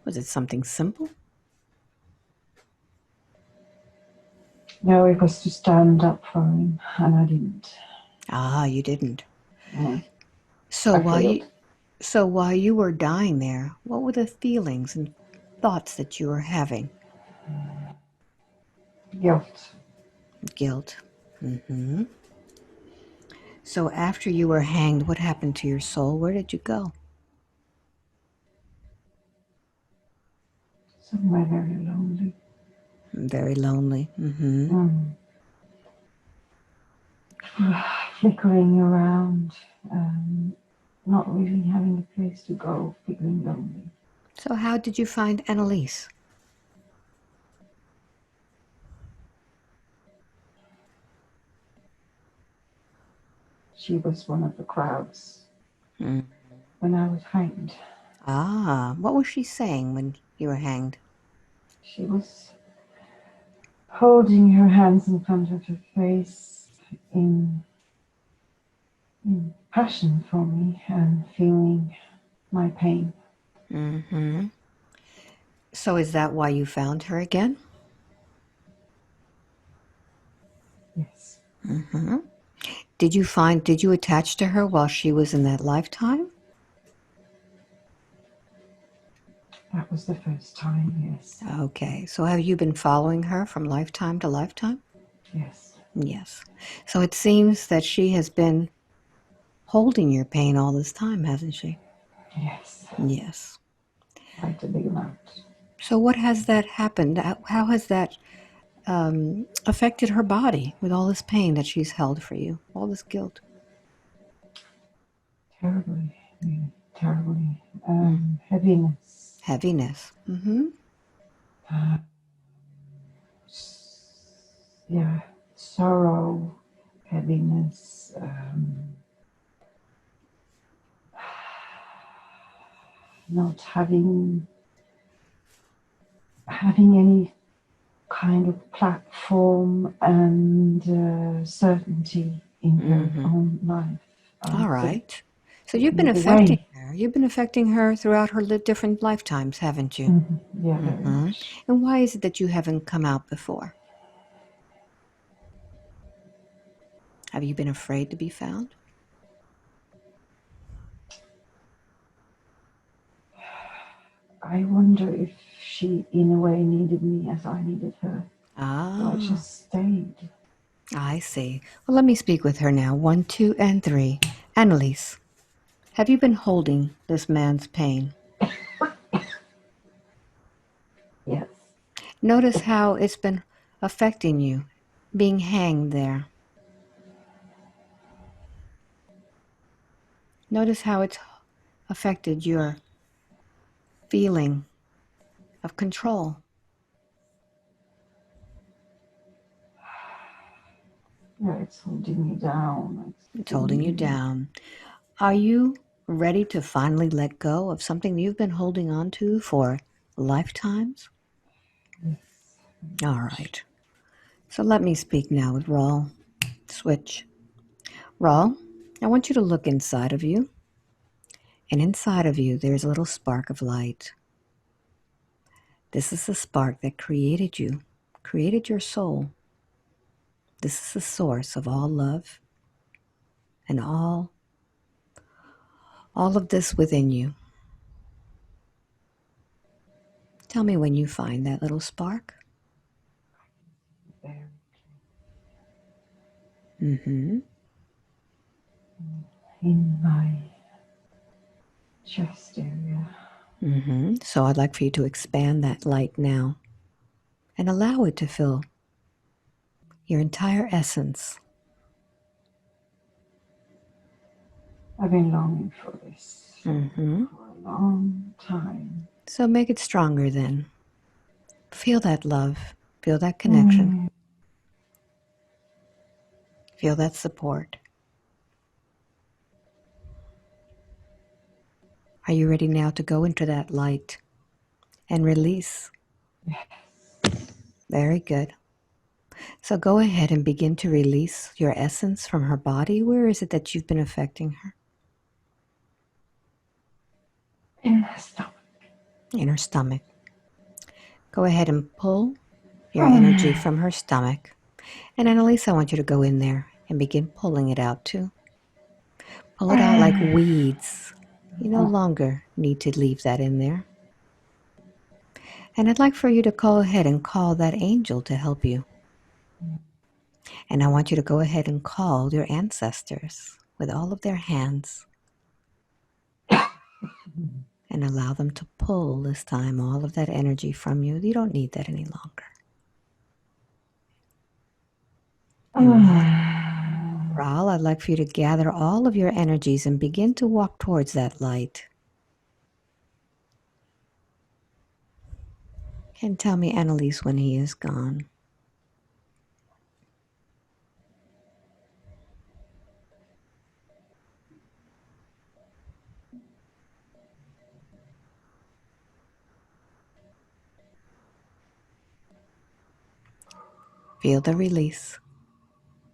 Was it something simple? No, it was to stand up for him, and I didn't. Ah, you didn't. Mm, So I while you, failed. so while you were dying there, what were the feelings and thoughts that you were having? Guilt. Guilt. Mm-hmm. So after you were hanged, what happened to your soul? Where did you go? Somewhere very lonely. Very lonely. Mm-hmm. Mm. Flickering around, not really having a place to go, feeling lonely. So how did you find Annalise? She was one of the crowds Mm. when I was hanged. Ah, what was she saying when you were hanged? She was holding her hands in front of her face in, in passion for me and feeling my pain. Mm-hmm. So is that why you found her again? Yes, Mm-hmm. Did you attach to her while she was in that lifetime? that was the first time, yes. Okay, so have you been following her from lifetime to lifetime? Yes, Yes. So it seems that she has been holding your pain all this time, hasn't she? yes, Yes. quite a big amount. So what has that happened? How has that affected her body with all this pain that she's held for you, all this guilt? Terribly, really, terribly. Mm. Heaviness. Heaviness. Mm-hmm. Uh, yeah, sorrow, heaviness, not having any kind of platform and certainty in her Mm-hmm. own life. All Sort of right. So you've been looking affecting away. her. You've been affecting her throughout her different lifetimes, haven't you? Yeah, very Mm-hmm. much. And why is it that you haven't come out before? Have you been afraid to be found? I wonder if she, in a way, needed me as I needed her. So I Ah, just stayed. I see. Well, let me speak with her now. 1, 2, and 3. Annalise, have you been holding this man's pain? Yes. Notice how it's been affecting you, being hanged there. Notice how it's affected your feeling of control. Yeah, it's holding me down. It's It's giving holding you me. down. Are you ready to finally let go of something you've been holding on to for lifetimes? Yes. All right. So let me speak now with Raul. Switch. Raul, I want you to look inside of you. And inside of you, there's a little spark of light. This is the spark that created you, created your soul. This is the source of all love and all of this within you. Tell me when you find that little spark. Very Mm-hmm. in my chest area. Mm-hmm. So I'd like for you to expand that light now and allow it to fill your entire essence. I've been longing for this Mm-hmm. for a long time. So make it stronger then. Feel that love. Feel that connection. Mm, Feel that support. Are you ready now to go into that light and release? Very good. So go ahead and begin to release your essence from her body. Where is it that you've been affecting her? in my stomach. In her stomach. Go ahead and pull your energy from her stomach. And Annalise, I want you to go in there and begin pulling it out too. Pull it out like weeds. You no longer need to leave that in there. And I'd like for you to go ahead and call that angel to help you. And I want you to go ahead and call your ancestors with all of their hands and allow them to pull this time all of that energy from you. You don't need that any longer. And Raul, I'd like for you to gather all of your energies and begin to walk towards that light. And tell me, Annalise, when he is gone. Feel the release.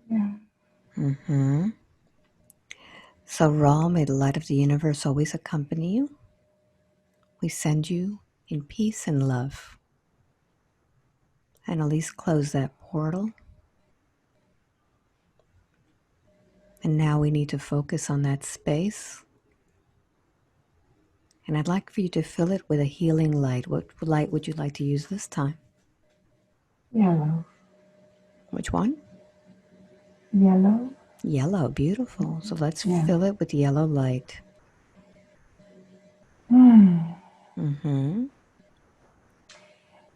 Yeah. So, Raul, may the light of the universe always accompany you. We send you in peace and love. Annalise, close that portal. And now we need to focus on that space. And I'd like for you to fill it with a healing light. What light would you like to use this time? Yellow. Which one? Yellow. Yellow, beautiful. So let's Yeah. fill it with yellow light.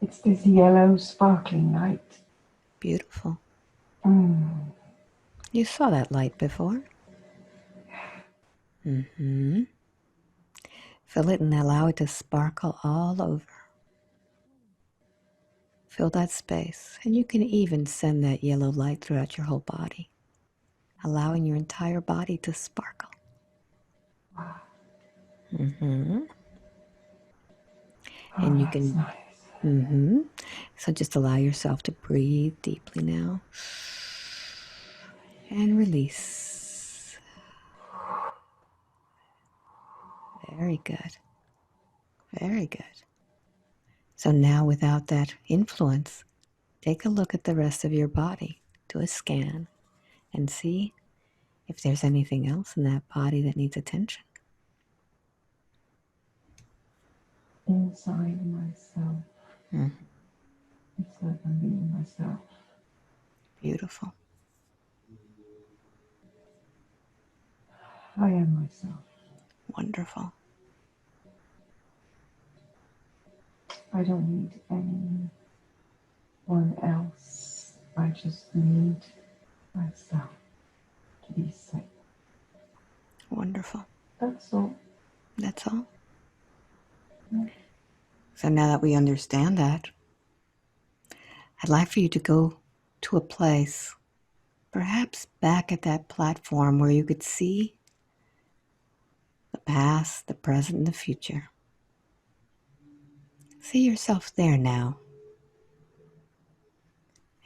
It's this yellow sparkling light. Beautiful. You saw that light before. Fill it and allow it to sparkle all over. Fill that space. And you can even send that yellow light throughout your whole body, allowing your entire body to sparkle. And you That's can, nice. so just allow yourself to breathe deeply now. And release. Very good. Very good. So now, without that influence, take a look at the rest of your body. Do a scan and see if there's anything else in that body that needs attention. Inside myself. It's like I'm being myself. Beautiful. I am myself. Wonderful. I don't need anyone else. I just need myself to be safe. Wonderful. That's all. That's all. Yeah. So now that we understand that, I'd like for you to go to a place, perhaps back at that platform where you could see the past, the present, and the future. See yourself there now.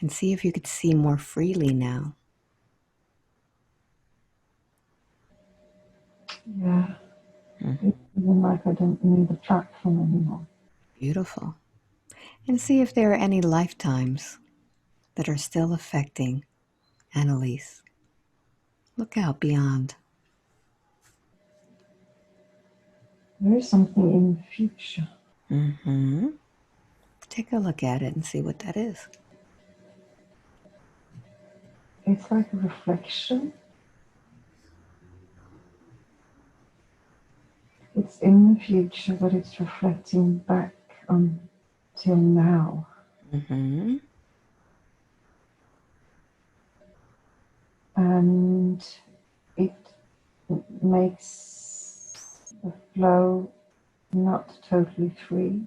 And see if you could see more freely now. Yeah. It's even like I don't need a platform anymore. Beautiful. And see if there are any lifetimes that are still affecting Annalise. Look out beyond. There is something in the future. Take a look at it and see what that is. It's like a reflection. It's in the future, but it's reflecting back until now. And it makes the flow not totally free.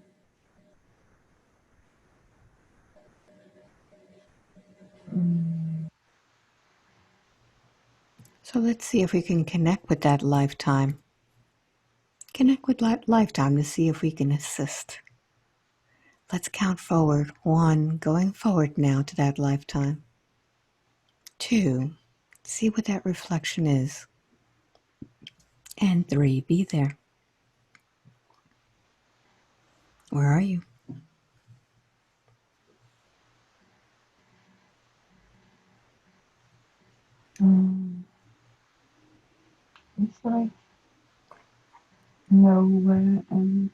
So let's see if we can connect with that lifetime. Connect with lifetime to see if we can assist. Let's count forward. 1, going forward now to that lifetime. 2, see what that reflection is. And 3, be there. Where are you? Mm. It's like nowhere and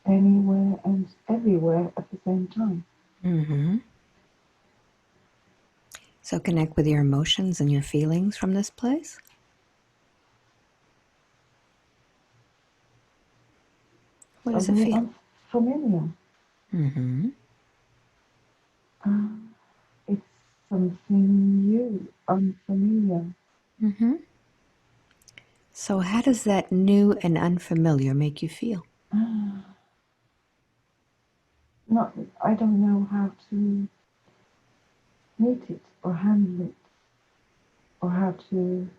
anywhere and everywhere at the same time. Mm-hmm. So connect with your emotions and your feelings from this place. What So does it very feel? unfamiliar. Mm-hmm. Uh, it's something new, unfamiliar. Mm-hmm. So how does that new and unfamiliar make you feel? Not, I don't know how to meet it or handle it or how to,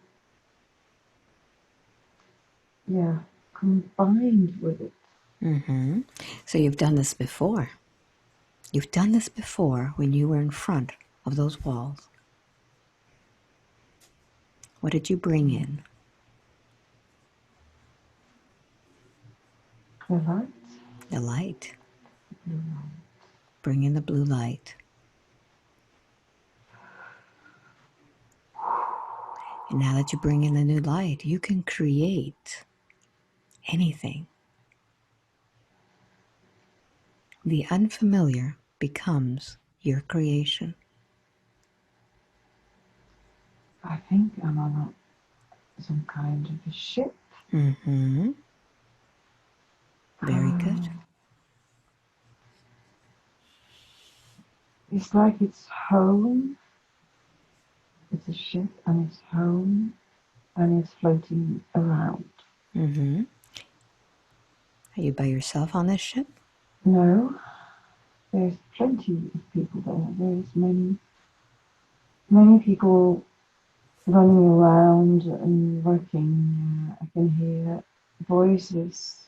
yeah, combine with it. Mm-hmm. So you've done this before. You've done this before when you were in front of those walls. What did you bring in? The light, The light. blue light. Bring in the blue light. And now that you bring in the new light, you can create anything. The unfamiliar becomes your creation. I think I'm on some kind of a ship. Mm-hmm. Very good. It's like it's home. It's a ship and it's home and it's floating around. Mm-hmm. Are you by yourself on this ship? No, there's plenty of people there. There's many people running around and working. I can hear voices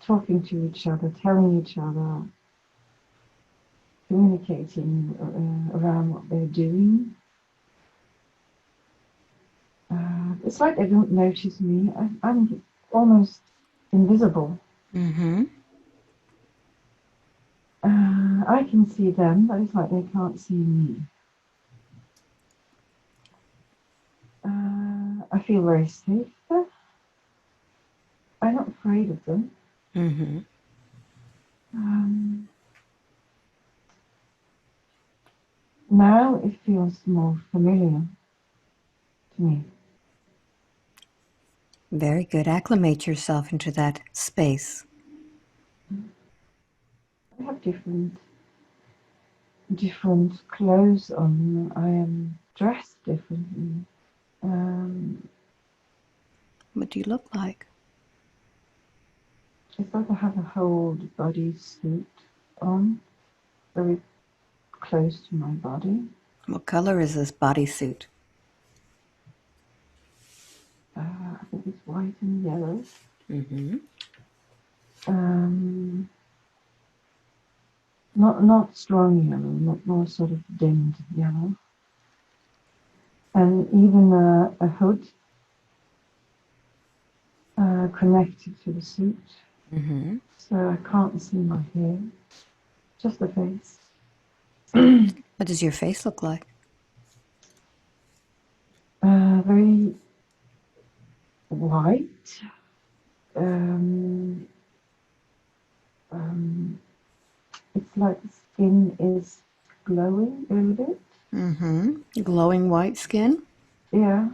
talking to each other, telling each other, communicating around what they're doing. It's like they don't notice me. I'm almost invisible. Mm-hmm. I can see them, but it's like they can't see me. I feel very safe there. I'm not afraid of them. Mm-hmm. Um, Now it feels more familiar to me. Very good. Acclimate yourself into that space. I have different clothes on. I am dressed differently. Um, What do you look like? it's like I have a whole body suit on, very close to my body. What color is this bodysuit? I think it's white and yellow. Mm-hmm. Um, not strong yellow, not more sort of dimmed yellow. And even a hood connected to the suit, Mm-hmm. so I can't see my hair, just the face. What does your face look like? Very white. Um, um, it's like the skin is glowing a little bit. Mm-hmm. Glowing white skin? Yeah,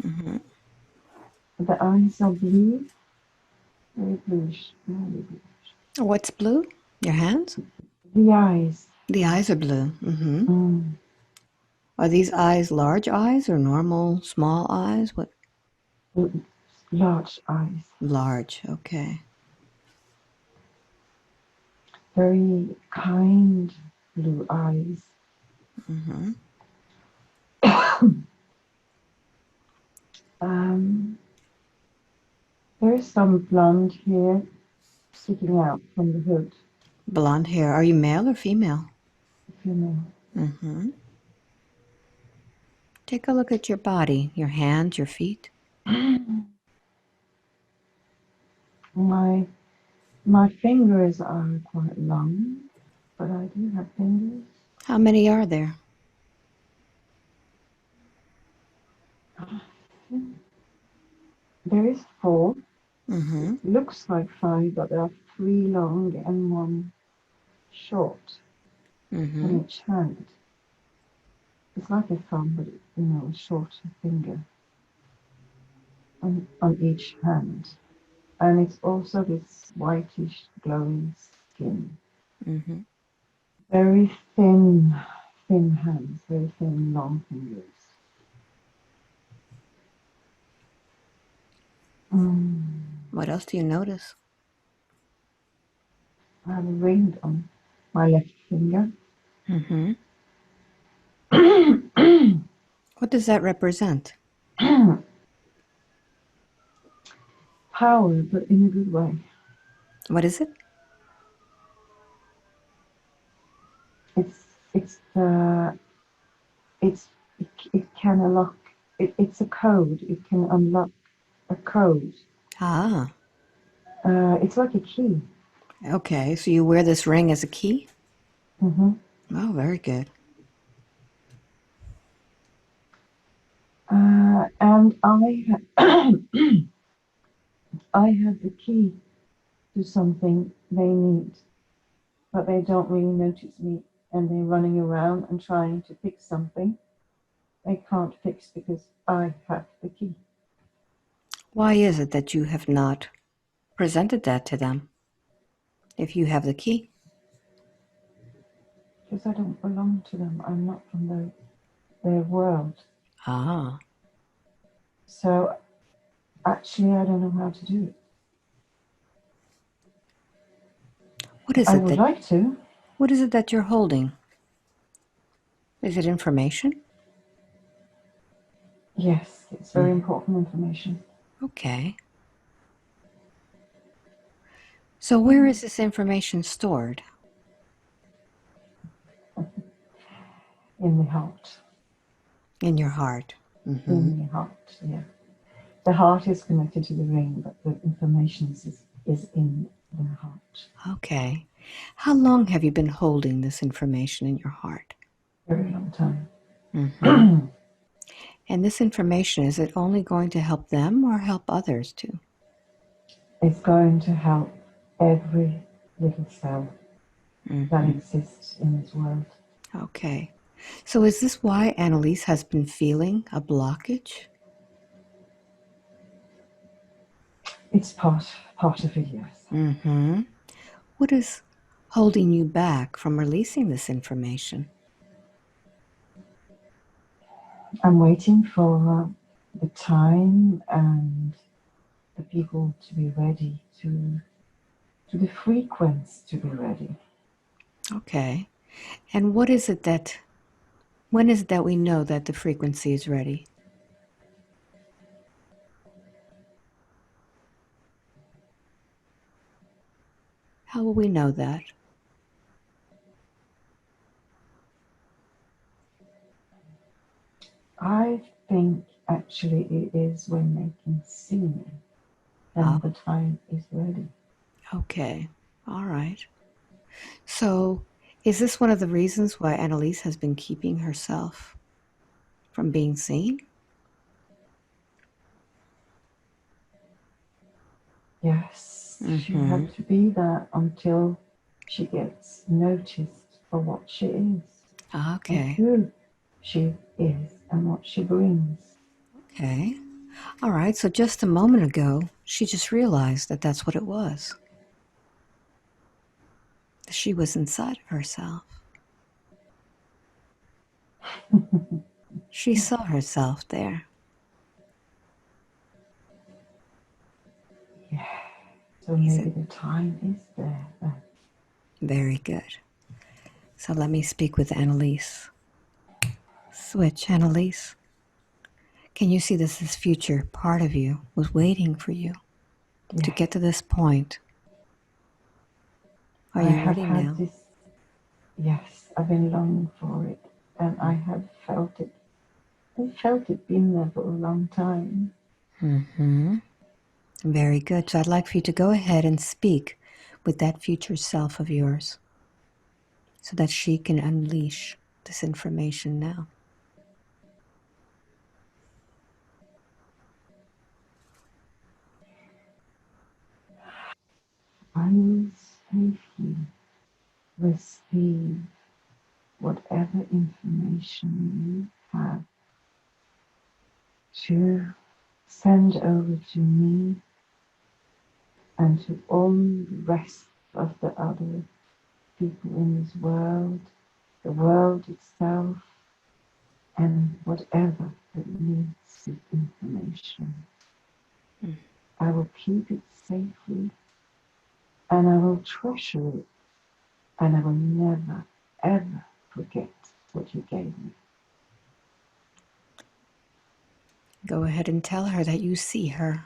Mm-hmm. the eyes are blue, very bluish, very blue. What's blue? Your hands? The eyes, The eyes are blue. Mm-hmm. mm, Are these eyes large eyes or normal small eyes? What? large eyes, Large. Okay. very kind blue eyes. Mm-hmm. Um, there is some blonde hair sticking out from the hood, Blonde hair. Are you male or female? if you know. Mm-hmm. Take a look at your body, your hands, your feet. My my fingers are quite long, but I do have fingers. How many are there? There is four. It Mm-hmm. looks like five, but there are three long and one short Mm-hmm. on each hand. It's like a thumb, but a shorter finger on each hand. And it's also this whitish, glowing skin. Mm-hmm. Very thin, thin hands, very thin, long fingers. Mm. What else do you notice? I have a ring on my left finger. Mm-hmm. What does that represent? Power, but in a good way. What is it? It's it's the it can unlock. It's a code. It can unlock a code. Ah, It's like a key. okay. So you wear this ring as a key? Hmm. Oh, very good. And I have the key to something they need, but they don't really notice me, and they're running around and trying to fix something they can't fix because I have the key. Why is it that you have not presented that to them if you have the key? Because I don't belong to them. I'm not from their world. Ah, So actually, I don't know how to do it. what is I it would that like to. what is it that you're holding? Is it information? Yes, it's very Mm. important information. Okay. So where is this information stored? In the heart. In your heart. Mm-hmm. In the heart, yeah. The heart is connected to the ring, but the information is in the heart. Okay. How long have you been holding this information in your heart? Very long time. Mm-hmm. And this information, is it only going to help them or help others too? It's going to help every little cell that Mm-hmm. exists in this world. Okay. So is this why Annalise has been feeling a blockage? It's part of it, yes. Mm-hmm. What is holding you back from releasing this information? I'm waiting for the time and the people to be ready to the frequency to be ready. Okay. And what is it that, when is it that we know that the frequency is ready? How will we know that? I think actually it is when they can see me, Oh, then the time is ready. okay. All right. So is this one of the reasons why Annalise has been keeping herself from being seen? Yes, she Mm-hmm. had to be that until she gets noticed for what she is and Okay. who she is and what she brings. Okay. All right. So just a moment ago, she just realized that that's what it was. She was inside of herself. She saw herself there. Yeah, so Is maybe it the time is there. very good? So let me speak with Annalise. Switch, Annalise. Can you see this future part of you was waiting for you to Yes, get to this point? Are I you have ready had now? this. Yes, I've been longing for it, and I have felt it. I felt it being there for a long time. Mm-hmm. Very good. So I'd like for you to go ahead and speak with that future self of yours so that she can unleash this information now. receive whatever information you have to send over to me and to all the rest of the other people in this world, the world itself, and whatever that needs this information. I will keep it safely, and I will treasure it, and I will never, ever forget what you gave me. Go ahead and tell her that you see her.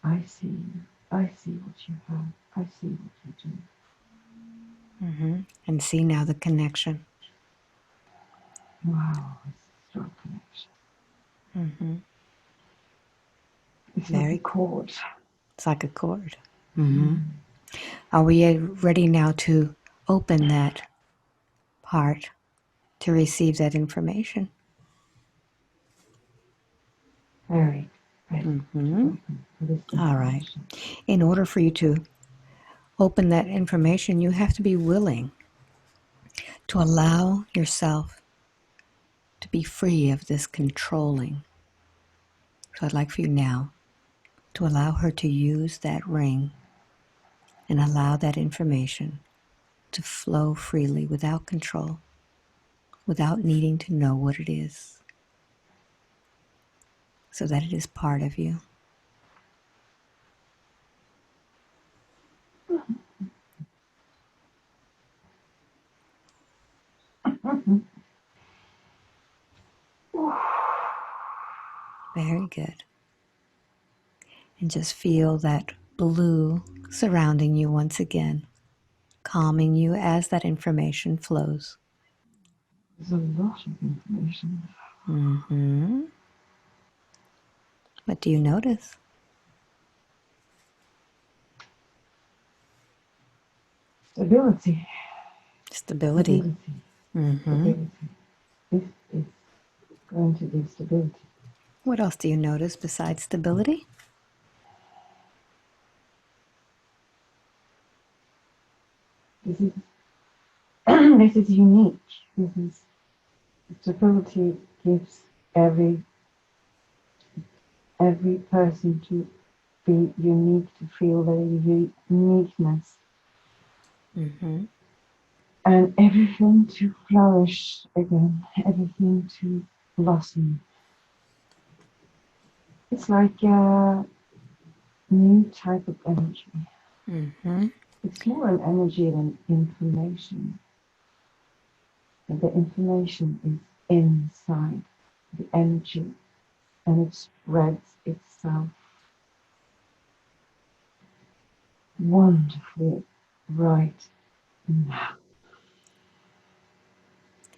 I see you. I see what you have. I see what you do. And see now the connection. Wow, it's a strong connection. It's like a cord. It's like a cord. Are we ready now to open that part to receive that information? Very ready to open for this information. All right. In order for you to open that information, you have to be willing to allow yourself to be free of this controlling. So I'd like for you now to allow her to use that ring and allow that information to flow freely without control, without needing to know what it is, so that it is part of you. Very good. And just feel that blue surrounding you once again, calming you as that information flows. There's a lot of information. What do you notice? Stability. Stability. Stability. This is going to be stability. What else do you notice besides stability? This is this is unique. This is stability gives every person to be unique, to feel their uniqueness, and everything to flourish again, everything to blossom. It's like a new type of energy. It's more an energy than information. And the information is inside the energy, and it spreads itself wonderfully right now,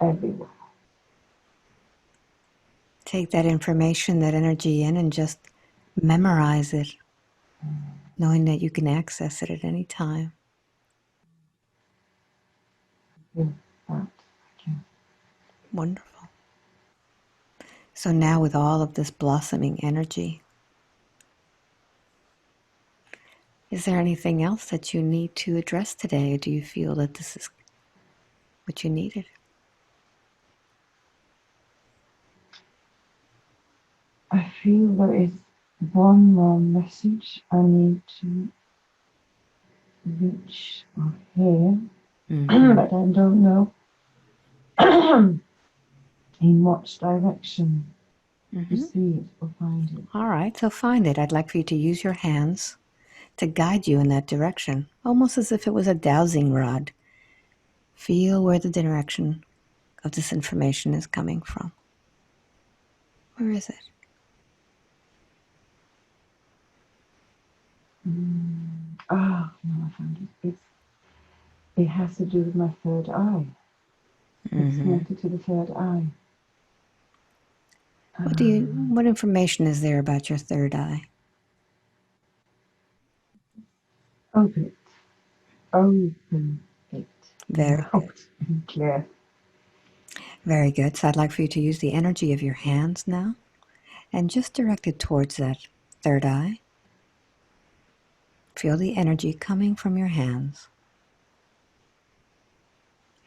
everywhere. Take that information, that energy in, and just memorize it, knowing that you can access it at any time. Yes, that I can. Wonderful. So now with all of this blossoming energy, is there anything else that you need to address today, or do you feel that this is what you needed? I feel there is one more message I need to reach or hear, but I don't know in what direction to see it or find it. All right, so find it. I'd like for you to use your hands to guide you in that direction, almost as if it was a dowsing rod. Feel where the direction of this information is coming from. Where is it? No, I found it. It has to do with my third eye. It's connected to the third eye. What information is there about your third eye? Open it. Open it. Very good. And clear. Very good. So I'd like for you to use the energy of your hands now and just direct it towards that third eye. Feel the energy coming from your hands.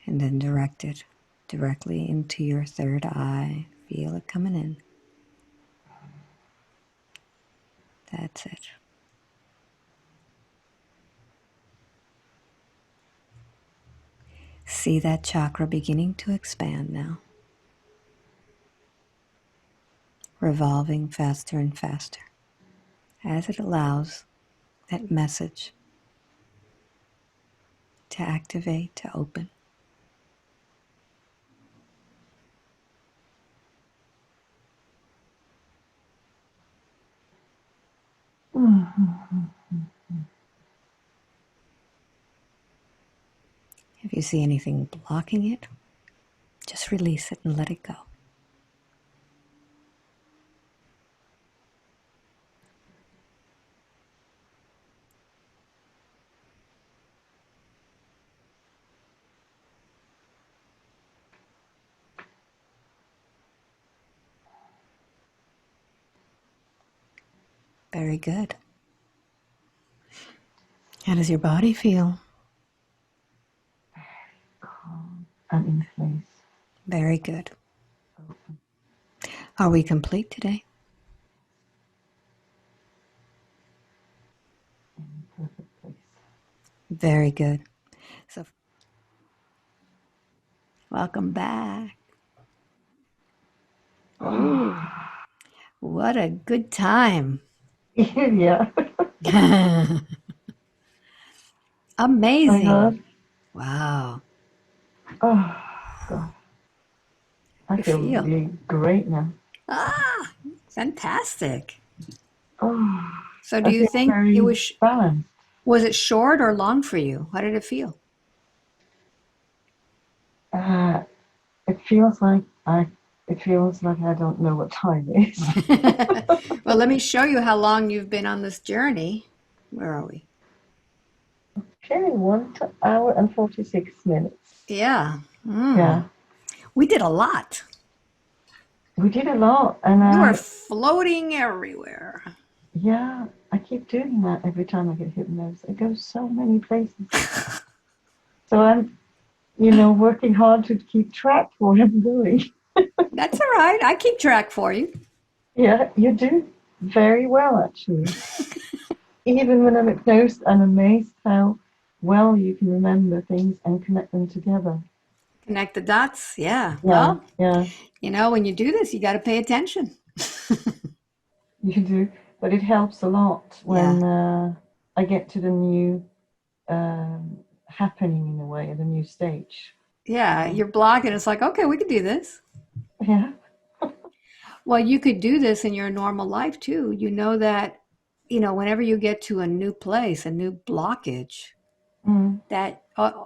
and then direct it directly into your third eye. Feel it coming in. That's it. See that chakra beginning to expand now, revolving faster and faster as it allows that message to activate, to open. If you see anything blocking it, just release it and let it go. Very good. How does your body feel? Calm and in place. Very good. Are we complete today? In perfect place. Very good. So, welcome back. Oh, what a good time. Yeah. Amazing. Oh my God. Wow. Oh, God. I You feel feel? really great now. Ah, fantastic. Oh, So do I you feel think it very balanced. was it short or long for you? How did it feel? Uh, it feels like I don't know what time it is. Well, let me show you how long you've been on this journey. Where are we? Okay, 1 hour and 46 minutes. Yeah. Yeah, We did a lot. we did a lot, and You were floating everywhere. yeah, I keep doing that every time I get hypnotized. It goes so many places. So I'm, working hard to keep track where I'm going. That's all right. I keep track for you. Yeah, you do very well, actually. Even when I'm hypnosed, I'm amazed how well you can remember things and connect them together. Connect the dots. Yeah. Yeah, Well, yeah, when you do this, you got to pay attention. you do. But it helps a lot Yeah. when I get to the new um, happening in a way, at a new stage. Yeah. So, You're blocking. It's like, okay, we can do this. yeah. Well, you could do this in your normal life too. You know that, whenever you get to a new place, a new blockage, Mm, that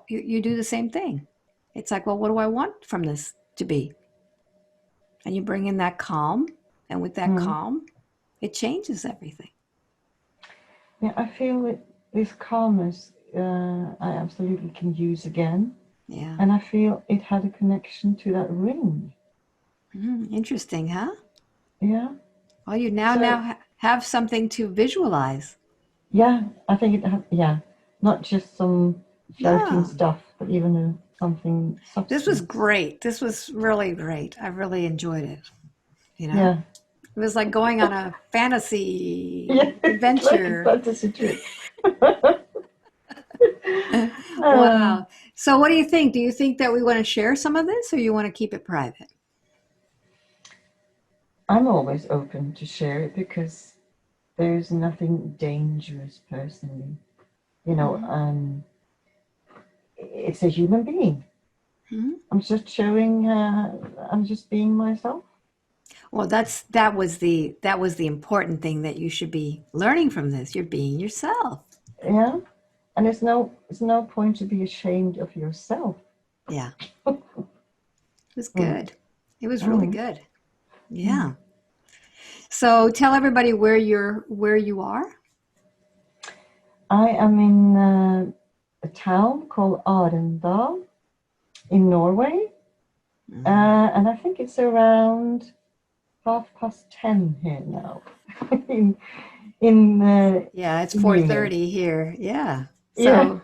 you do the same thing. It's like, well, what do I want from this to be? And you bring in that calm, and with that mm. calm, it changes everything. Yeah, I feel that this calmness I absolutely can use again. Yeah. And I feel it had a connection to that ring. Interesting, huh? Yeah. Well, you now So, have something to visualize. yeah, I think yeah, not just some floating No, stuff, but even something this was substance. great. This was really great. I really enjoyed it. You know, Yeah. it was like going on a Yeah, fantasy it's like a adventure. fantasy trip. uh, Wow. So, what do you think? Do you think that we want to share some of this, or you want to keep it private? I'm always open to share it because there's nothing dangerous personally. You know, Mhm. it's a human being. Mhm. I'm just being myself. Well, that was the important thing that you should be learning from this. You're being yourself. Yeah. And it's no point to be ashamed of yourself. Yeah, it was Mm, good. It was really mm, good. mm. Yeah. So tell everybody where you are. I am in a town called Arendal in Norway, Mhm. and I think it's around 10:30 here now in Yeah, it's in Munich. 4:30 here. Yeah. Yeah, So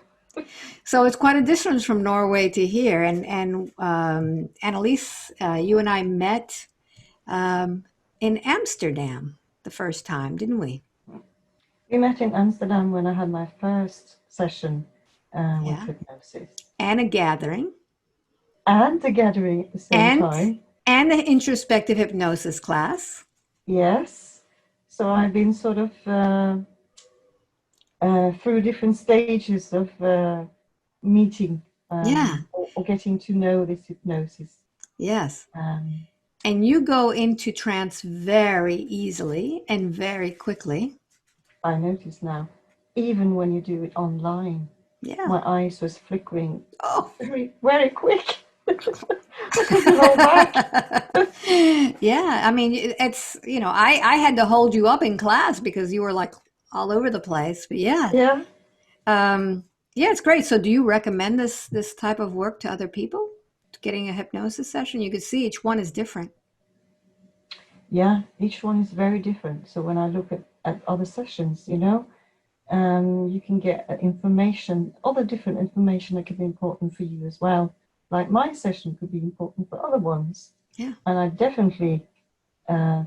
So it's quite a distance from Norway to here. And Annalise, you and I met in Amsterdam the first time, didn't we? We met in Amsterdam when I had my first session with Yeah. hypnosis. And a gathering. And the gathering at the same And time. and the introspective hypnosis class. Yes. So I've been sort of through different stages of meeting Yeah. or getting to know this hypnosis. Yes. Um, And you go into trance very easily and very quickly. I notice now, even when you do it online, Yeah. my eyes was flickering Oh. very, very quick. I couldn't hold back. Yeah. I mean, it's, I had to hold you up in class because you were like all over the place. But yeah. Yeah. Um, yeah, it's great. So do you recommend this type of work to other people? Getting a hypnosis session? You can see each one is different. Yeah, each one is very different. So when I look at other sessions, you can get information, other different information that could be important for you as well. Like my session could be important for other ones. Yeah. And I definitely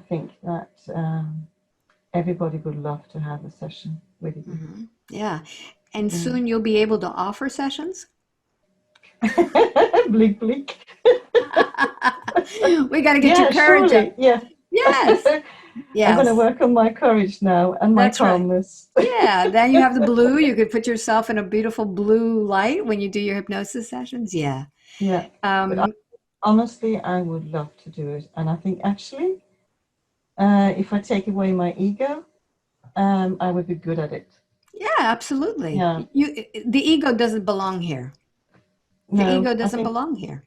think that everybody would love to have a session with you. Yeah. And soon you'll be able to offer sessions. Blink, blink. We got to get your Yeah, courage up. surely. Yeah. Yes. I'm going to Yes. work on my courage now and my That's right. calmness. Yeah. Then you have the blue. You could put yourself in a beautiful blue light when you do your hypnosis sessions. Yeah. Yeah. But Um, honestly, I would love to do it. And I think actually, if I take away my ego, I would be good at it. yeah, absolutely. Yeah. The ego doesn't belong here. The No, ego doesn't belong here.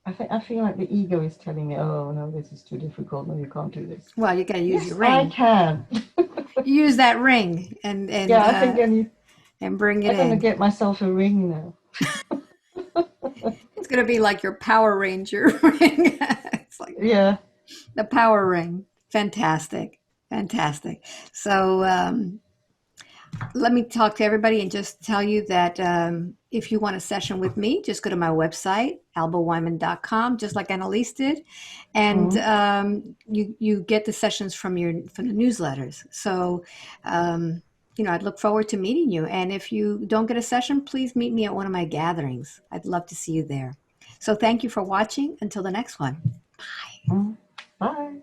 I feel like the ego is telling me, oh no, this is too difficult. No, you can't do this. Well, you got to use Yes, your I ring. can. You use that ring and and Yeah, I uh, think and bring it I'm gonna in. get myself a ring now. It's gonna be like your Power Ranger ring. It's like Yeah. the Power Ring. Fantastic, fantastic. So let me talk to everybody and just tell you that if you want a session with me, just go to my website, albaweinman.com, just like Annalise did, and Mm. you get the sessions from the newsletters. So I'd look forward to meeting you. And if you don't get a session, please meet me at one of my gatherings. I'd love to see you there. So thank you for watching. Until the next one. Bye. Mm. Bye.